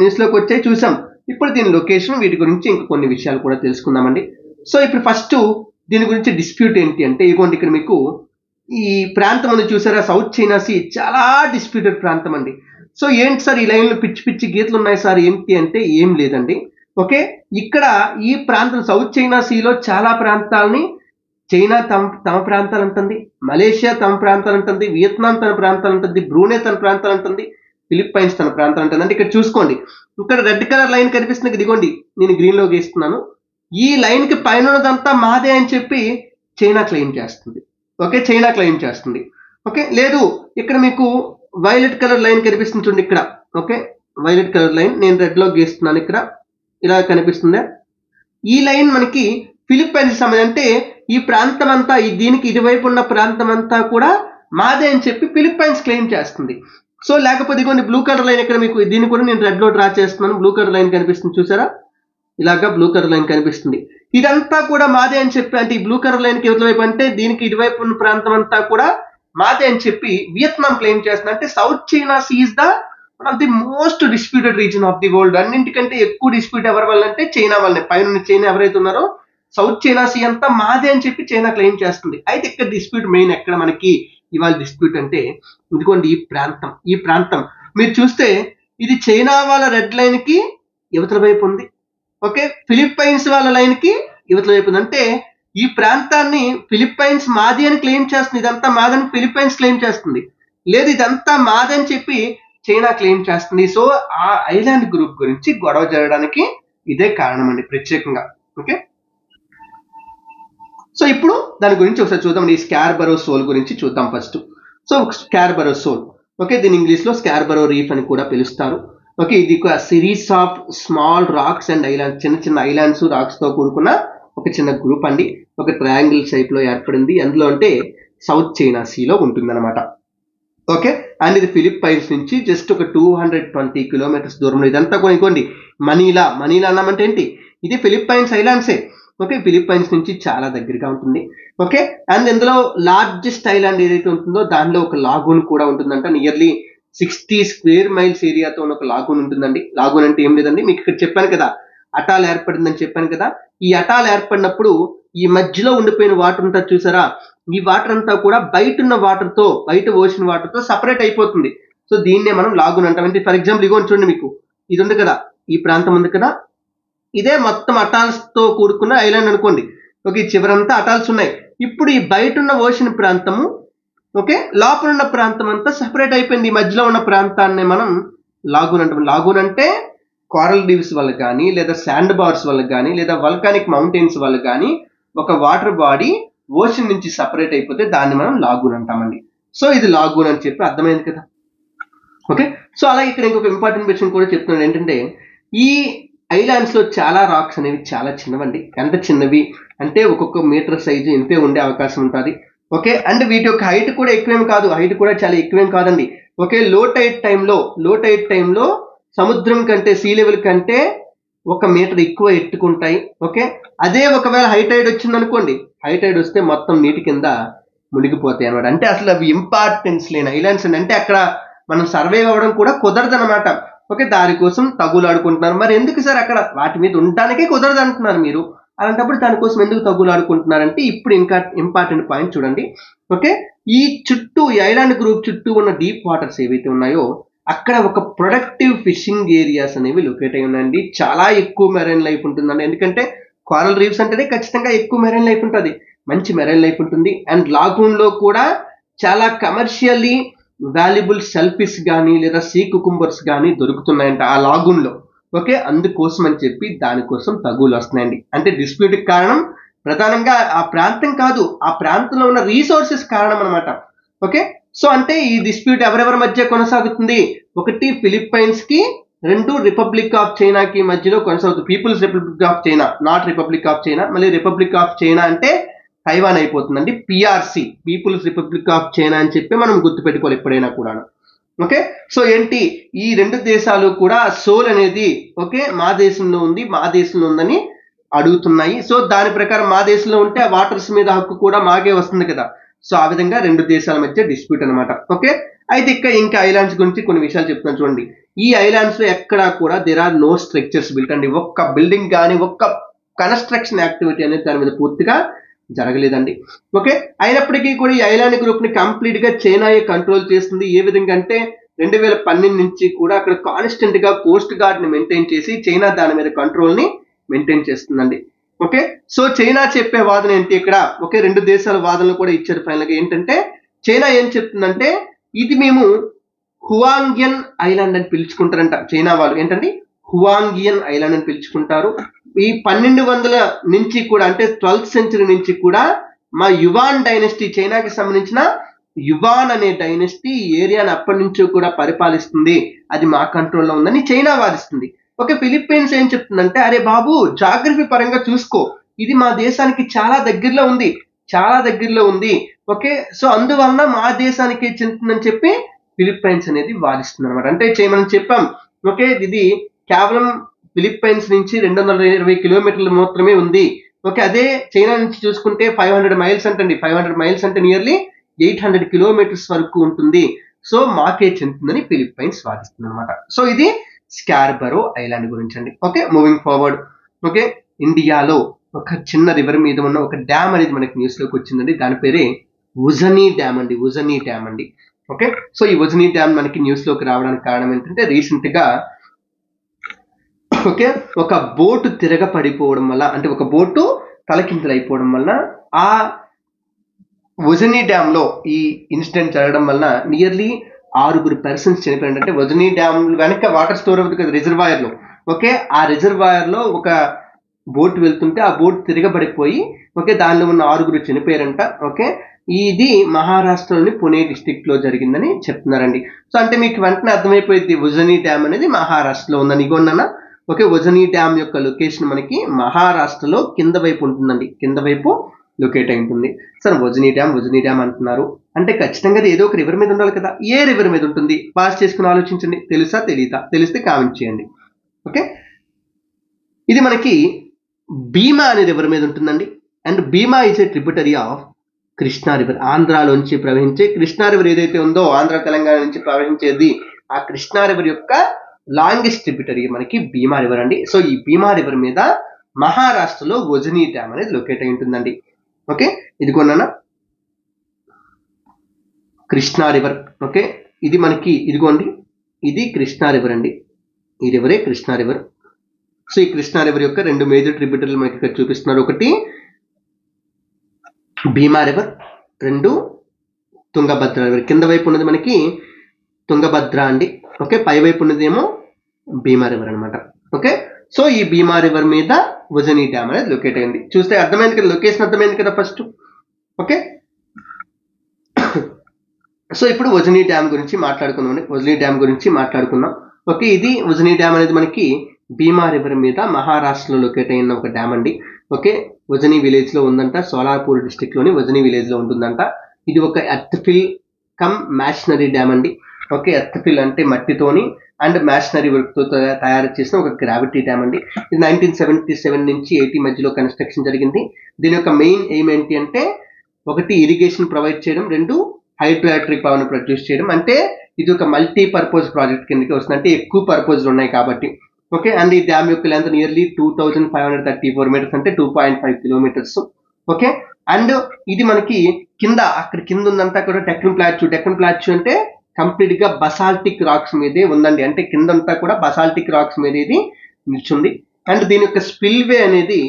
న్యూస్ లోకి వచ్చాయి చూసాం. ఇప్పుడు దీని లొకేషన్, వీటి గురించి ఇంకా కొన్ని విషయాలు కూడా తెలుసుకుందామండి. సో ఇప్పుడు ఫస్ట్ దీని గురించి డిస్ప్యూట్ ఏంటి అంటే, ఇదిగోండి ఇక్కడ మీకు ఈ ప్రాంతం అని చూసారా, సౌత్ చైనా సీ చాలా డిస్ప్యూటెడ్ ప్రాంతం అండి. సో ఏంటి సార్ ఈ లైన్లో పిచ్చి పిచ్చి గీతలు ఉన్నాయి సార్ ఏంటి అంటే ఏం లేదండి. ఓకే, ఇక్కడ ఈ ప్రాంతం సౌత్ చైనా సీలో చాలా ప్రాంతాలని చైనా తమ ప్రాంతాలు అంటుంది, మలేషియా తమ ప్రాంతాలు అంటుంది, వియత్నాం తన ప్రాంతాలు అంటుంది, బ్రూనై తన ప్రాంతాలు అంటుంది, ఫిలిప్పైన్స్ తన ప్రాంతాలు అంటుంది. అంటే ఇక్కడ చూసుకోండి, ఇక్కడ రెడ్ కలర్ లైన్ కనిపిస్తుంది, ఇదిగోండి నేను గ్రీన్ లో గీస్తున్నాను. ఈ లైన్ కి పైన ఉన్నదంతా మాదే అని చెప్పి చైనా క్లెయిమ్ చేస్తుంది. ఓకే, చైనా క్లెయిమ్ చేస్తుంది. ఓకే, లేదు ఇక్కడ మీకు వైలెట్ కలర్ లైన్ కనిపిస్తుంది చూడండి ఇక్కడ. ఓకే, వైలెట్ కలర్ లైన్ నేను రెడ్ లో గీస్తున్నాను, ఇక్కడ ఇలా కనిపిస్తుందా? ఈ లైన్ మనకి ఫిలిప్పైన్స్ సంబంధించి, అంటే ఈ ప్రాంతం అంతా, దీనికి ఇటువైపు ఉన్న ప్రాంతం అంతా కూడా మాదే అని చెప్పి ఫిలిప్పైన్స్ క్లెయిమ్ చేస్తుంది. సో లేకపోతే ఇదిగోండి బ్లూ కలర్ లైన్ ఇక్కడ మీకు, దీన్ని కూడా నేను రెడ్ లో డ్రా చేస్తున్నాను. బ్లూ కలర్ లైన్ కనిపిస్తుంది చూసారా, ఇలాగా బ్లూ కలర్ లైన్ కనిపిస్తుంది. ఇదంతా కూడా మాదే అని చెప్పి, అంటే ఈ బ్లూ కలర్ లైన్ కి ఇటువైపు అంటే దీనికి ఇటువైపు ఉన్న ప్రాంతం అంతా కూడా మాదే అని చెప్పి వియత్నాం క్లెయిమ్ చేస్తుంది. అంటే South China Sea is the one of the most disputed region of the world. అన్నింటికంటే ఎక్కువ డిస్ప్యూట్ ఎవరి వల్ల అంటే చైనా వల్లనే. పైన చైనా ఎవరైతే ఉన్నారో సౌత్ చైనా సీ అంతా మాదే అని చెప్పి చైనా క్లెయిమ్ చేస్తుంది. అయితే ఇక్కడ డిస్ప్యూట్ మెయిన్ ఎక్కడ మనకి ఇవాళ డిస్ప్యూట్ అంటే, ఇదిగోండి ఈ ప్రాంతం మీరు చూస్తే ఇది చైనా వాళ్ళ రెడ్ లైన్ కి యువతల వైపు ఉంది. ఓకే, ఫిలిప్పైన్స్ వాళ్ళ లైన్ కి యువతల వైపు ఉంది. అంటే ఈ ప్రాంతాన్ని ఫిలిప్పైన్స్ మాది అని క్లెయిమ్ చేస్తుంది, ఇదంతా మాదని ఫిలిప్పైన్స్ క్లెయిమ్ చేస్తుంది. లేదు ఇదంతా మాదని చెప్పి చైనా క్లెయిమ్ చేస్తుంది. సో ఆ ఐలాండ్ గ్రూప్ గురించి గొడవ జరగడానికి ఇదే కారణం అండి ప్రత్యేకంగా. ఓకే, సో ఇప్పుడు దాని గురించి ఒకసారి చూద్దాం. ఈ స్కార్బరో సోల్ గురించి చూద్దాం first. So Scarborough Shoal, okay, దీని ఇంగ్లీష్ లో స్కార్బరో రీఫ్ అని కూడా పిలుస్తారు. ఓకే, ఇది ఒక series of small rocks and islands, చిన్న చిన్న ఐలాండ్స్ రాక్స్ తో కూడుకున్న ఒక చిన్న గ్రూప్ అండి. ఒక ట్రయాంగిల్ షేప్ లో ఏర్పడింది. అందులో అంటే సౌత్ చైనా సీలో ఉంటుంది అనమాట. ఓకే, అండ్ ఇది ఫిలిప్పైన్స్ నుంచి జస్ట్ ఒక 220 కిలోమీటర్స్ దూరంలో. ఇదంతా కూడా ఇంకోండి మనీలా అన్నామంటే ఏంటి, ఇది ఫిలిప్పైన్స్ ఐలాండ్సే. ఓకే, ఫిలిప్పైన్స్ నుంచి చాలా దగ్గరగా ఉంటుంది. ఓకే, అండ్ ఇందులో లార్జెస్ట్ ఐలాండ్ ఏదైతే ఉంటుందో దానిలో ఒక లాగూన్ కూడా ఉంటుందంట. నియర్లీ 60 స్క్వేర్ మైల్స్ ఏరియాతో ఉన్న ఒక లాగూన్ ఉంటుందండి. లాగూన్ అంటే ఏం లేదండి, మీకు ఇక్కడ చెప్పాను కదా అటాల్ ఏర్పడిందని చెప్పాను కదా. ఈ అటాల్ ఏర్పడినప్పుడు ఈ మధ్యలో ఉండిపోయిన వాటర్ ఉంటుంది చూసారా, ఈ వాటర్ అంతా కూడా బయట ఉన్న వాటర్ తో, బయట ఓషన్ వాటర్ తో సపరేట్ అయిపోతుంది. సో దీన్నే మనం లాగూన్ అంటాం. అంటే ఫర్ ఎగ్జాంపుల్ ఇగోని చూడండి, మీకు ఇది ఉంది కదా, ఈ ప్రాంతం ఉంది కదా, ఇదే మొత్తం అటాల్స్ తో కూడుకున్న ఐలాండ్ అనుకోండి. ఓకే, చివరంతా అటాల్స్ ఉన్నాయి. ఇప్పుడు ఈ బయట ఉన్న ఓషన్ ప్రాంతము, ఓకే, లోపల ఉన్న ప్రాంతం అంతా సెపరేట్ అయిపోయింది. ఈ మధ్యలో ఉన్న ప్రాంతాన్ని మనం లాగూన్ అంటాం. లాగూన్ అంటే కోరల్ రీవ్స్ వల్ల కానీ, లేదా శాండ్ బార్స్ వల్ల కానీ, లేదా వల్కానిక్ మౌంటైన్స్ వల్ల కానీ ఒక వాటర్ బాడీ ఓషన్ నుంచి సపరేట్ అయిపోతే దాన్ని మనం లాగూన్ అంటామండి. సో ఇది లాగూన్ అని చెప్పి అర్థమైంది కదా. ఓకే, సో అలాగే ఇక్కడ ఇంకొక ఇంపార్టెంట్ విషయం కూడా చెప్తున్నాను ఏంటంటే, ఈ ఐలాండ్స్ లో చాలా రాక్స్ అనేవి చాలా చిన్నవండి. ఎంత చిన్నవి అంటే ఒక్కొక్క మీటర్ సైజు ఇంతే ఉండే అవకాశం ఉంటుంది. ఓకే, అండ్ వీటి యొక్క హైట్ కూడా ఎక్కువేం కాదు, హైట్ కూడా చాలా ఎక్కువేం కాదండి. ఓకే, లో టైడ్ టైంలో సముద్రం కంటే, సీ లెవెల్ కంటే 1 మీటర్ ఎక్కువ ఎత్తుకుంటాయి. ఓకే, అదే ఒకవేళ హై టైడ్ వచ్చింది అనుకోండి, హై టైడ్ వస్తే మొత్తం నీటి కింద మునిగిపోతాయి అనమాట. అంటే అసలు అవి ఇంపార్టెన్స్ లేని ఐలాండ్స్ అండి. అంటే అక్కడ మనం సర్వైవ్ అవ్వడం కూడా కుదరదు అనమాట. ఓకే, దానికోసం తగులాడుకుంటున్నారు. మరి ఎందుకు సార్ అక్కడ వాటి మీద ఉండడానికే కుదరదు అంటున్నారు మీరు, అలాంటప్పుడు దానికోసం ఎందుకు తగులాడుకుంటున్నారంటే ఇప్పుడు ఇంకా ఇంపార్టెంట్ పాయింట్ చూడండి. ఓకే, ఈ ఐలాండ్ గ్రూప్ చుట్టూ ఉన్న డీప్ వాటర్స్ ఏవైతే ఉన్నాయో అక్కడ ఒక ప్రొడక్టివ్ ఫిషింగ్ ఏరియాస్ అనేవి లొకేట్ అయి ఉన్నాయండి. చాలా ఎక్కువ మెరైన్ లైఫ్ ఉంటుందండి. ఎందుకంటే కోరల్ రీఫ్స్ అంటేనే ఖచ్చితంగా ఎక్కువ మెరైన్ లైఫ్ ఉంటుంది, మంచి మెరైన్ లైఫ్ ఉంటుంది. అండ్ లాగూన్ లో కూడా చాలా కమర్షియల్లీ వాల్యుబుల్ షెల్ఫిష్ కానీ లేదా సీ కుకుంబర్స్ కానీ దొరుకుతున్నాయంట ఆ లాగూన్ లో. ఓకే, అందుకోసం అని చెప్పి దానికోసం తగులు వస్తున్నాయండి. అంటే డిస్ప్యూట్ కారణం ప్రధానంగా ఆ ప్రాంతం కాదు, ఆ ప్రాంతంలో ఉన్న రీసోర్సెస్ కారణం అనమాట. ఓకే, సో అంటే ఈ డిస్ప్యూట్ ఎవరెవరి మధ్య కొనసాగుతుంది? ఒకటి ఫిలిప్పైన్స్ కి, 2 రిపబ్లిక్ ఆఫ్ చైనాకి మధ్యలో కొనసాగుతుంది. People's Republic of China, not Republic of China. మళ్ళీ రిపబ్లిక్ ఆఫ్ చైనా అంటే తైవాన్ అయిపోతుందండి. PRC, People's Republic of China అని చెప్పి మనం గుర్తుపెట్టుకోవాలి ఎప్పుడైనా కూడా. ఓకే, సో ఏంటి, ఈ 2 దేశాలు కూడా సోల్ అనేది ఓకే మా దేశంలో ఉందని అడుగుతున్నాయి. సో దాని ప్రకారం మా దేశంలో ఉంటే ఆ వాటర్స్ మీద హక్కు కూడా మాకే వస్తుంది కదా. సో ఆ విధంగా 2 దేశాల మధ్య డిస్ప్యూట్ అనమాట. ఓకే, అయితే ఇంకా ఐలాండ్స్ గురించి కొన్ని విషయాలు చెప్తున్నాను చూడండి. ఈ ఐలాండ్స్ లో ఎక్కడా కూడా there are no structures built అండి. ఒక్క బిల్డింగ్ కానీ ఒక్క కన్స్ట్రక్షన్ యాక్టివిటీ అనేది దాని మీద పూర్తిగా జరగలేదండి. ఓకే, అయినప్పటికీ కూడా ఈ ఐలాండ్ గ్రూప్ ని కంప్లీట్ గా చైనాయే కంట్రోల్ చేస్తుంది. ఏ విధంగా అంటే 2012 నుంచి కూడా అక్కడ కాన్స్టెంట్ గా కోస్ట్ గార్డ్ ని మెయింటైన్ చేసి చైనా దాని మీద కంట్రోల్ ని మెయింటైన్ చేస్తుందండి. ఓకే, సో చైనా చెప్పే వాదన ఏంటి ఇక్కడ? ఓకే, 2 దేశాల వాదనలు కూడా ఇచ్చారు ఫైనల్ గా. ఏంటంటే చైనా ఏం చెప్తుందంటే ఇది మేము హువాంగియన్ ఐలాండ్ అని పిలుచుకుంటారంట చైనా వాళ్ళు. ఏంటండి, హువాంగియన్ ఐలాండ్ అని పిలుచుకుంటారు. ఈ 1200 నుంచి కూడా అంటే 12th సెంచరీ నుంచి కూడా మా యువాన్ డైనెస్టీ, చైనాకి సంబంధించిన యువాన్ అనే డైనెస్టీ ఈ ఏరియాని అప్పటి నుంచి కూడా పరిపాలిస్తుంది, అది మా కంట్రోల్లో ఉందని చైనా వాదిస్తుంది. ఓకే, ఫిలిప్పైన్స్ ఏం చెప్తుందంటే అరే బాబు జాగ్రఫీ పరంగా చూసుకో, ఇది మా దేశానికి చాలా దగ్గరలో ఉంది. ఓకే, సో అందువలన మా దేశానికి చెందుతుందని చెప్పి ఫిలిప్పైన్స్ అనేది వాదిస్తుంది అనమాట. అంటే మనం చెప్పాం ఓకే ఇది కేవలం ఫిలిప్పైన్స్ నుంచి 220 కిలోమీటర్లు మాత్రమే ఉంది. ఓకే, అదే చైనా నుంచి చూసుకుంటే 500 మైల్స్ అంటండి. 500 మైల్స్ అంటే నియర్లీ 800 కిలోమీటర్స్ వరకు ఉంటుంది. సో మాకే చెందుతుందని ఫిలిప్పైన్స్ వాదిస్తుంది అనమాట. సో ఇది స్కార్బరో ఐలాండ్ గురించి అండి. Okay, moving forward. ఓకే, ఇండియాలో ఒక చిన్న రివర్ మీద ఉన్న ఒక డ్యామ్ అనేది మనకి న్యూస్ లోకి వచ్చిందండి. దాని పేరే ఉజనీ డ్యామ్ అండి. ఓకే, సో ఈ ఉజనీ డ్యామ్ మనకి న్యూస్ లోకి రావడానికి కారణం ఏంటంటే రీసెంట్ గా ఓకే ఒక బోటు తిరగపడిపోవడం వల్ల, అంటే ఒక బోటు తలకిందులైపోవడం వల్ల ఆ ఉజనీ డ్యామ్ లో ఈ ఇన్సిడెంట్ జరగడం వల్ల నియర్లీ 6 పర్సన్స్ చనిపోయారు. అంటే ఉజనీ డ్యామ్ వెనక వాటర్ స్టోర్ అవుతుంది కదా రిజర్వాయర్ లో. ఓకే, ఆ రిజర్వాయర్ లో ఒక బోట్ వెళ్తుంటే ఆ బోట్ తిరగబడిపోయి ఓకే దానిలో ఉన్న 6 చనిపోయారంట. ఓకే, ఇది మహారాష్ట్రలోని పుణే డిస్ట్రిక్ట్ లో జరిగిందని చెప్తున్నారండి. సో అంటే మీకు వెంటనే అర్థమైపోయింది ఉజనీ డ్యామ్ అనేది మహారాష్ట్రలో ఉందని. ఇగోన్నా ఓకే, ఉజనీ డ్యామ్ యొక్క లొకేషన్ మనకి మహారాష్ట్రలో కింద వైపు ఉంటుందండి, కింద వైపు లొకేట్ అయి ఉంటుంది. సార్ ఉజనీ డ్యామ్ అంటున్నారు అంటే ఖచ్చితంగా ఏదో ఒక రివర్ మీద ఉండాలి కదా. ఏ రివర్ మీద ఉంటుంది? పాస్ చేసుకుని ఆలోచించండి. తెలుసా తెలీదా? తెలిస్తే కామెంట్ చేయండి. ఓకే, ఇది మనకి భీమా అనే రివర్ మీద ఉంటుందండి. And Bhima is a tributary of Krishna river. ఆంధ్రాలోంచి ప్రవహించే కృష్ణా రివర్ ఏదైతే ఉందో, ఆంధ్ర తెలంగాణ నుంచి ప్రవహించేది ఆ కృష్ణా రివర్ యొక్క లాంగెస్ట్ ట్రిబ్యూటరీ మనకి భీమా రివర్ అండి. సో ఈ భీమా రివర్ మీద మహారాష్ట్రలో ఉజనీ డ్యామ్ అనేది లొకేట్ అయి ఉంటుందండి. ఓకే, ఇదిగోనా కృష్ణా రివర్. ఓకే, ఇది మనకి ఇదిగోండి, ఇది కృష్ణా రివర్ అండి. ఈ రివరే కృష్ణా రివర్. సో ఈ కృష్ణా రివర్ యొక్క రెండు మేజర్ ట్రిబ్యూటరీలు మనకి ఇక్కడ చూపిస్తున్నారు. ఒకటి భీమా రివర్, రెండు తుంగభద్ర రివర్. కింద వైపు ఉన్నది మనకి తుంగభద్ర అండి. ఓకే, పై వైపు ఉన్నదేమో భీమా రివర్ అనమాట. ఓకే, సో ఈ భీమా రివర్ మీద ఉజని డ్యామ్ అనేది లొకేట్ అయింది. చూస్తే అర్థమైంది కదా, లొకేషన్ అర్థమైంది కదా ఫస్ట్. ఓకే, సో ఇప్పుడు ఉజని డ్యామ్ గురించి మాట్లాడుకుందాం. ఓకే, ఇది ఉజని డ్యామ్ అనేది మనకి భీమా రివర్ మీద మహారాష్ట్రలో లొకేట్ అయిన ఒక డ్యామ్ అండి. ఓకే, ఉజని విలేజ్ లో ఉందంట. సోలాపూర్ డిస్ట్రిక్ట్ లోని ఉజని విలేజ్ లో ఉంటుందంట. ఇది ఒక earth fill come masonry dam అండి. ఓకే, ఎర్త్ ఫిల్ అంటే మట్టితోని అండ్ మ్యాషనరీ వర్క్ తో తయారు చేసిన ఒక గ్రావిటీ డ్యామ్ అండి. ఇది 1977 నుంచి 80 మధ్యలో కన్స్ట్రక్షన్ జరిగింది. దీని యొక్క మెయిన్ ఎయిమ్ ఏంటి అంటే, ఒకటి ఇరిగేషన్ ప్రొవైడ్ చేయడం, రెండు హైడ్రో ఎలక్ట్రిక్ పవర్ ను ప్రొడ్యూస్ చేయడం. అంటే ఇది ఒక మల్టీపర్పస్ ప్రాజెక్ట్ కిందకి వస్తుంది, అంటే ఎక్కువ పర్పస్లు ఉన్నాయి కాబట్టి. ఓకే, అండ్ ఈ డ్యామ్ యొక్క లెంత్ నియర్లీ 2534 మీటర్స్, అంటే 2.5 కిలోమీటర్స్. ఓకే, అండ్ ఇది మనకి అక్కడ కింద ఉందంతా కూడా డెక్కన్ ప్లాట్యూ అంటే కంప్లీట్ గా బసాల్టిక్ రాక్స్ మీదే ఉందండి. అంటే కిందంతా కూడా బసాల్టిక్ రాక్స్ మీద ఇది నిల్చుంది. అండ్ దీని యొక్క స్పిల్వే అనేది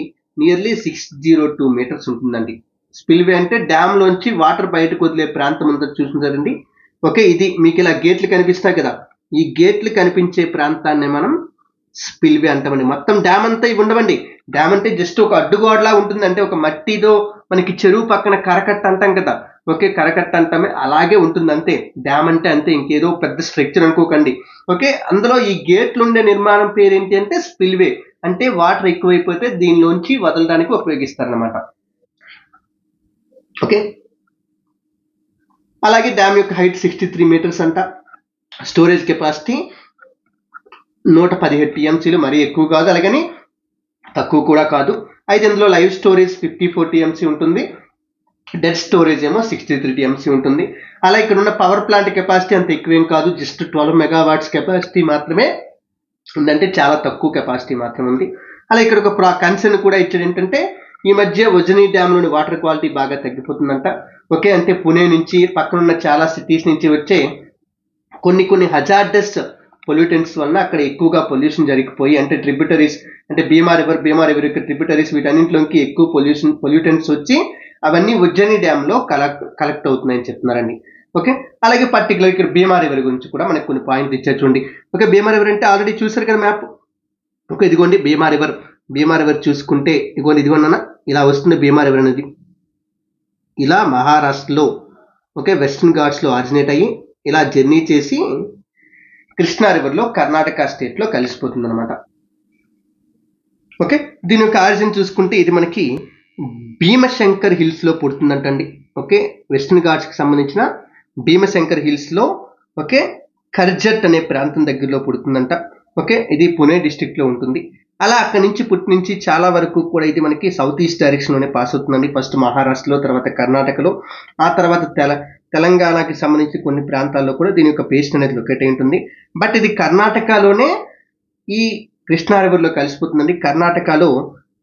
నియర్లీ 602 మీటర్స్ ఉంటుందండి. స్పిల్వే అంటే డ్యామ్ లోంచి వాటర్ బయటకు వదిలే ప్రాంతం అంతా చూసిందండి. ఓకే, ఇది మీకు ఇలా గేట్లు కనిపిస్తాయి కదా, ఈ గేట్లు కనిపించే ప్రాంతాన్ని మనం స్పిల్వే అంటామండి. మొత్తం డ్యామ్ అంతా ఇవి ఉండవండి. డ్యామ్ అంటే జస్ట్ ఒక అడ్డుగోడలా ఉంటుంది, అంటే ఒక మట్టితో మనకి చెరువు పక్కన కరకట్ట అంటాం కదా, ఓకే, కరకట్ట అంటామే అలాగే ఉంటుంది అంతే. డ్యామ్ అంటే అంతే, ఇంకేదో పెద్ద స్ట్రక్చర్ అనుకోకండి. ఓకే, అందులో ఈ గేట్లు ఉండే నిర్మాణం పేరు ఏంటి అంటే స్పిల్వే. అంటే వాటర్ ఎక్కువైపోతే దీనిలోంచి వదలడానికి ఉపయోగిస్తారనమాట. ఓకే, అలాగే డ్యామ్ యొక్క హైట్ 63 మీటర్స్ అంట. స్టోరేజ్ కెపాసిటీ 117 టీఎంసీలు, మరీ ఎక్కువ కాదు అలాగని తక్కువ కూడా కాదు. అయితే ఇందులో లైవ్ స్టోరేజ్ 54 టీఎంసీ ఉంటుంది, డెడ్ స్టోరేజ్ ఏమో 63 టీఎంసీ ఉంటుంది. అలా ఇక్కడ ఉన్న పవర్ ప్లాంట్ కెపాసిటీ అంత ఎక్కువేం కాదు, జస్ట్ 12 మెగావాట్స్ కెపాసిటీ మాత్రమే ఉందంటే చాలా తక్కువ కెపాసిటీ మాత్రమే ఉంది. అలా ఇక్కడ ఒక కన్సర్న్ కూడా ఇచ్చాడు ఏంటంటే, ఈ మధ్య ఉజని డ్యామ్ లోని వాటర్ క్వాలిటీ బాగా తగ్గిపోతుందంట. ఓకే, అంటే పుణే నుంచి పక్కనున్న చాలా సిటీస్ నుంచి వచ్చే కొన్ని హజార్డస్ పొల్యూటెంట్స్ వలన అక్కడ ఎక్కువగా పొల్యూషన్ జరిగిపోయి, అంటే ట్రిబ్యూటరీస్ అంటే భీమా రివర్ యొక్క ట్రిబ్యూటరీస్ వీటన్నింటిలోకి ఎక్కువ పొల్యూటెంట్స్ వచ్చి అవన్నీ ఉజ్జయిని డ్యామ్ లో కలెక్ట్ అవుతున్నాయని చెప్తున్నారండి. ఓకే, అలాగే పర్టికులర్ ఇక్కడ భీమా రివర్ గురించి కూడా మనకు కొన్ని పాయింట్ ఇచ్చారు చూడండి. ఓకే, భీమా రివర్ అంటే ఆల్రెడీ చూసారు కదా మ్యాప్. ఓకే, ఇదిగోండి భీమా రివర్ చూసుకుంటే ఇదిగోండి ఇలా వస్తుంది భీమా రివర్ అనేది. ఇలా మహారాష్ట్రలో ఓకే వెస్టర్న్ ఘాట్స్ లో ఆరిజినేట్ అయ్యి ఇలా జర్నీ చేసి కృష్ణా రివర్ లో కర్ణాటక స్టేట్ లో కలిసిపోతుంది అనమాట. ఓకే, దీని యొక్క ఆరిజిన్ చూసుకుంటే ఇది మనకి భీమశంకర్ హిల్స్ లో పుడుతుందంటండి. ఓకే, వెస్టర్న్ ఘాట్స్ కి సంబంధించిన భీమశంకర్ హిల్స్ లో ఓకే కర్జట్ అనే ప్రాంతం దగ్గరలో పుడుతుందంట. ఓకే, ఇది పుణే డిస్ట్రిక్ట్ లో ఉంటుంది. అలా అక్కడి నుంచి పుట్టి నుంచి చాలా వరకు కూడా ఇది మనకి సౌత్ ఈస్ట్ డైరెక్షన్ లోనే పాస్ అవుతుందండి. ఫస్ట్ మహారాష్ట్రలో, తర్వాత కర్ణాటకలో, ఆ తర్వాత తెలంగాణకి సంబంధించి కొన్ని ప్రాంతాల్లో కూడా దీని యొక్క పేస్ట్ అనేది లొకేట్ అయి ఉంటుంది. బట్ ఇది కర్ణాటకలోనే ఈ కృష్ణా రివర్ లో కలిసిపోతుందండి. కర్ణాటకలో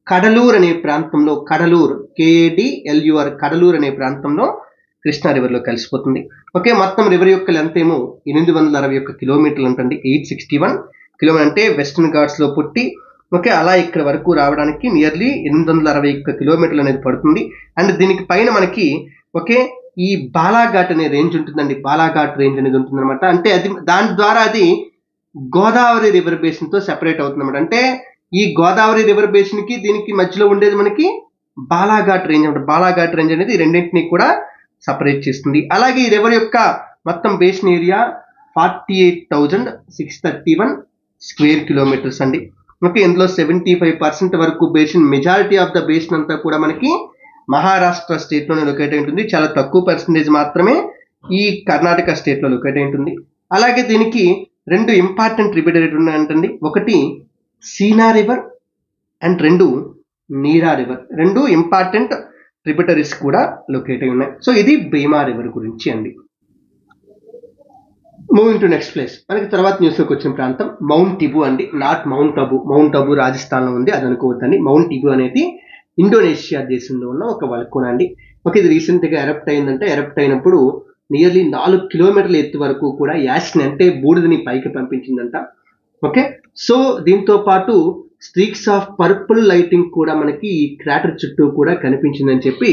కడలూర్ అనే ప్రాంతంలో, KADLUR కడలూర్ అనే ప్రాంతంలో కృష్ణా రివర్ లో కలిసిపోతుంది. ఓకే, మొత్తం రివర్ యొక్క లెంత్ ఏమో 861 కిలోమీటర్లు అంటండి. 861 కిలోమీటర్ అంటే వెస్టర్న్ ఘాట్స్ లో పుట్టి ఓకే అలా ఇక్కడ వరకు రావడానికి నియర్లీ 861 కిలోమీటర్లు అనేది పడుతుంది. అండ్ దీనికి పైన మనకి ఓకే ఈ బాలాఘాట్ అనే రేంజ్ ఉంటుందండి. బాలాఘాట్ రేంజ్ అనేది ఉంటుంది అనమాట. అంటే అది దాని ద్వారా అది గోదావరి రివర్ బేసిన్ తో సెపరేట్ అవుతుంది అనమాట. అంటే ఈ గోదావరి రివర్ బేసిన్ కి దీనికి మధ్యలో ఉండేది మనకి బాలాఘాట్ రేంజ్ అనమాట. బాలాఘాట్ రేంజ్ అనేది రెండింటిని కూడా సపరేట్ చేస్తుంది. అలాగే ఈ రివర్ యొక్క మొత్తం బేసిన్ ఏరియా 48,631 స్క్వేర్ కిలోమీటర్స్ అండి. ఓకే, ఇందులో 75% వరకు basin, majority of the basin అంతా కూడా మనకి మహారాష్ట్ర స్టేట్ లోనే లొకేట్ అయి ఉంటుంది. చాలా తక్కువ పర్సెంటేజ్ మాత్రమే ఈ కర్ణాటక స్టేట్ లో లొకేట్ అయి ఉంటుంది. అలాగే దీనికి 2 ఇంపార్టెంట్ ట్రిబ్యూటరీస్ ఉన్నాయంటండి. ఒకటి సీనా river and 2 neera river. 2 important tributaries కూడా లొకేట్ అయి ఉన్నాయి. సో ఇది భీమా రివర్ గురించి అండి. మూవింగ్ టు నెక్స్ట్ ప్లేస్, మనకి తర్వాత న్యూస్ లోకి వచ్చిన ప్రాంతం మౌంట్ టిబు అండి. Not mount Abu. Mount Abu Rajasthan లో ఉంది, అది అనుకోవద్దండి. మౌంట్ టిబు అనేది ఇండోనేషియా దేశంలో ఉన్న ఒక వల్కనో అండి. ఓకే, ఇది రీసెంట్ గా ఎరప్ట్ అయిందంటే, ఎరప్ట్ అయినప్పుడు నియర్లీ 4 కిలోమీటర్ల ఎత్తు వరకు కూడా యాష్ని అంటే బూడిదని పైకి పంపించిందంట. ఓకే, సో దీంతో పాటు స్ట్రీక్స్ ఆఫ్ పర్పుల్ లైటింగ్ కూడా మనకి ఈ క్రాటర్ చుట్టూ కూడా కనిపించిందని చెప్పి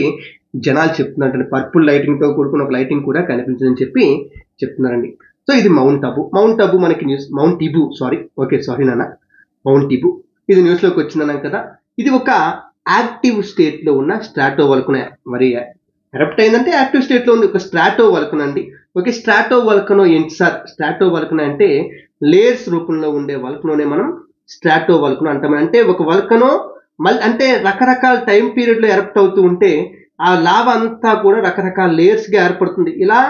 జనాలు చెప్తున్నారండి. పర్పుల్ లైటింగ్ తో కూడుకున్న ఒక లైటింగ్ కూడా కనిపించిందని చెప్పి చెప్తున్నారండి. సో ఇది మౌంట్ అబు మనకి న్యూస్, మౌంట్ ఇబు సారీ నాన్న, మౌంట్ ఇబు ఇది న్యూస్ లోకి వచ్చిందన్నాం కదా. ఇది ఒక యాక్టివ్ స్టేట్ లో ఉన్న స్ట్రాటో వల్కనో. మరి ఎరప్ట్ అయిందంటే యాక్టివ్ స్టేట్ లో ఉంది, ఒక స్ట్రాటో వల్కనో అండి. ఓకే, స్ట్రాటో వల్కనో ఏంటి సార్? స్ట్రాటో వల్కనో అంటే లేయర్స్ రూపంలో ఉండే వల్కనోనే మనం స్ట్రాటో వల్కనో అంటాం. అంటే ఒక వల్కనో అంటే రకరకాల టైం పీరియడ్ లో ఎరప్ట్ అవుతూ ఉంటే ఆ లావా అంతా కూడా రకరకాల లేయర్స్ గా ఏర్పడుతుంది. ఇలా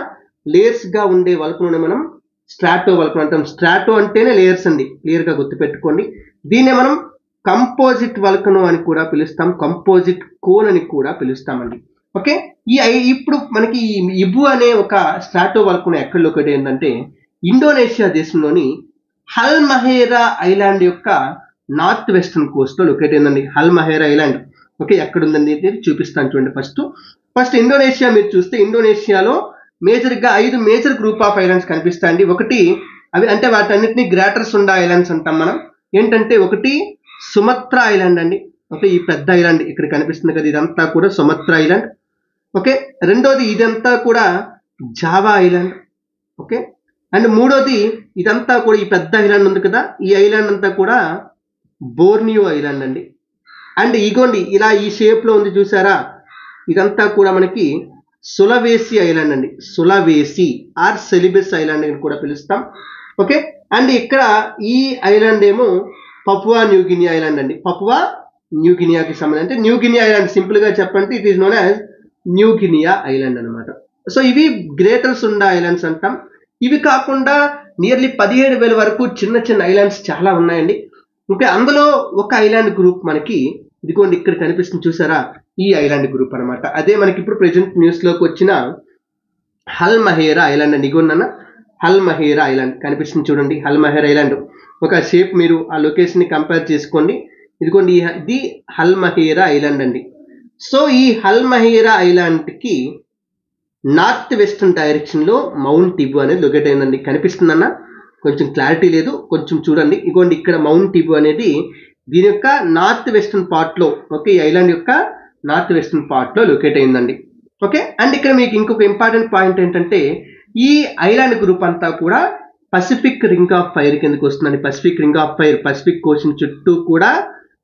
లేయర్స్ గా ఉండే వల్కనోనే మనం స్ట్రాటో వల్కనో అంటాం. స్ట్రాటో అంటేనే లేయర్స్ అండి, క్లియర్ గా గుర్తుపెట్టుకోండి. దీన్నే మనం కంపోజిట్ వల్కనో అని కూడా పిలుస్తాం, కంపోజిట్ కోన్ అని కూడా పిలుస్తామండి. ఓకే, ఇప్పుడు మనకి ఇబు అనే ఒక స్ట్రాటో వల్కనో ఎక్కడ లొకేట్ అయిందంటే ఇండోనేషియా దేశంలోని హల్మహేరా ఐలాండ్ యొక్క నార్త్ వెస్టర్న్ కోస్ట్ లో లొకేట్ అయిందండి. హల్మహేరా ఐలాండ్ ఓకే, ఎక్కడ ఉందండి చూపిస్తాను చూడండి. ఫస్ట్ ఇండోనేషియా మీరు చూస్తే ఇండోనేషియాలో మేజర్ గా 5 మేజర్ గ్రూప్ ఆఫ్ ఐలాండ్స్ కనిపిస్తాయండి. ఒకటి అవి అంటే వాటన్నిటిని గ్రేటర్ సుండా ఐలాండ్స్ అంటాం మనం. ఏంటంటే ఒకటి సుమత్రా ఐలాండ్ అండి. ఓకే, ఈ పెద్ద ఐలాండ్ ఇక్కడ కనిపిస్తుంది కదా, ఇదంతా కూడా సుమత్రా ఐలాండ్. ఓకే, రెండోది ఇదంతా కూడా జావా ఐలాండ్. ఓకే, అండ్ మూడోది ఇదంతా కూడా ఈ పెద్ద ఐలాండ్ ఉంది కదా, ఈ ఐలాండ్ అంతా కూడా బోర్నియో ఐలాండ్ అండి. అండ్ ఇగోండి ఇలా ఈ షేప్ లో ఉంది చూసారా, ఇదంతా కూడా మనకి సులవేసి ఐలాండ్ అండి. సులవేసి ఆర్ సెలిబెస్ ఐలాండ్ అని కూడా పిలుస్తాం. ఓకే, అండ్ ఇక్కడ ఈ ఐలాండ్ ఏమో పపువా న్యూగినియా ఐలాండ్ అండి. పపువా న్యూగినియాకి సంబంధించి, అంటే న్యూగినియా ఐలాండ్ సింపుల్ గా చెప్పండి, it is known as New Guinea island అనమాట. సో ఇవి గ్రేటర్ సుండా ఐలాండ్స్ అంటాం. ఇవి కాకుండా నియర్లీ 17,000 వరకు చిన్న చిన్న ఐలాండ్స్ చాలా ఉన్నాయండి. ఓకే, అందులో ఒక ఐలాండ్ గ్రూప్ మనకి ఇదిగోండి ఇక్కడ కనిపిస్తుంది చూసారా, ఈ ఐలాండ్ గ్రూప్ అనమాట. అదే మనకి ఇప్పుడు ప్రెసెంట్ న్యూస్ లోకి వచ్చిన హల్మహేరా ఐలాండ్ అండి. ఇగోండి హల్మహేరా ఐలాండ్ కనిపిస్తుంది చూడండి, హల్మహేరా ఐలాండ్. ఒక షేప్ మీరు ఆ లొకేషన్ ని కంపేర్ చేసుకోండి. ఇదిగోండి ఇది హల్మహేరా ఐలాండ్ అండి. సో ఈ హల్మహేరా ఐలాండ్ కి నార్త్ వెస్టర్న్ డైరెక్షన్ లో మౌంట్ ఇబు అనేది లొకేట్ అయిందండి. కనిపిస్తుందన్న, కొంచెం క్లారిటీ లేదు, కొంచెం చూడండి. ఇగోండి ఇక్కడ మౌంట్ ఇబు అనేది దీని యొక్క నార్త్ వెస్టర్న్ పార్ట్ లో, ఓకే, ఈ ఐలాండ్ యొక్క నార్త్ వెస్టర్న్ పార్ట్ లో లొకేట్ అయిందండి. ఓకే, అండ్ ఇక్కడ మీకు ఇంకొక ఇంపార్టెంట్ పాయింట్ ఏంటంటే ఈ ఐలాండ్ గ్రూప్ అంతా కూడా పసిఫిక్ రింగ్ ఆఫ్ ఫైర్ కిందకి వస్తుందండి. Pacific ring of fire, Pacific ocean చుట్టూ కూడా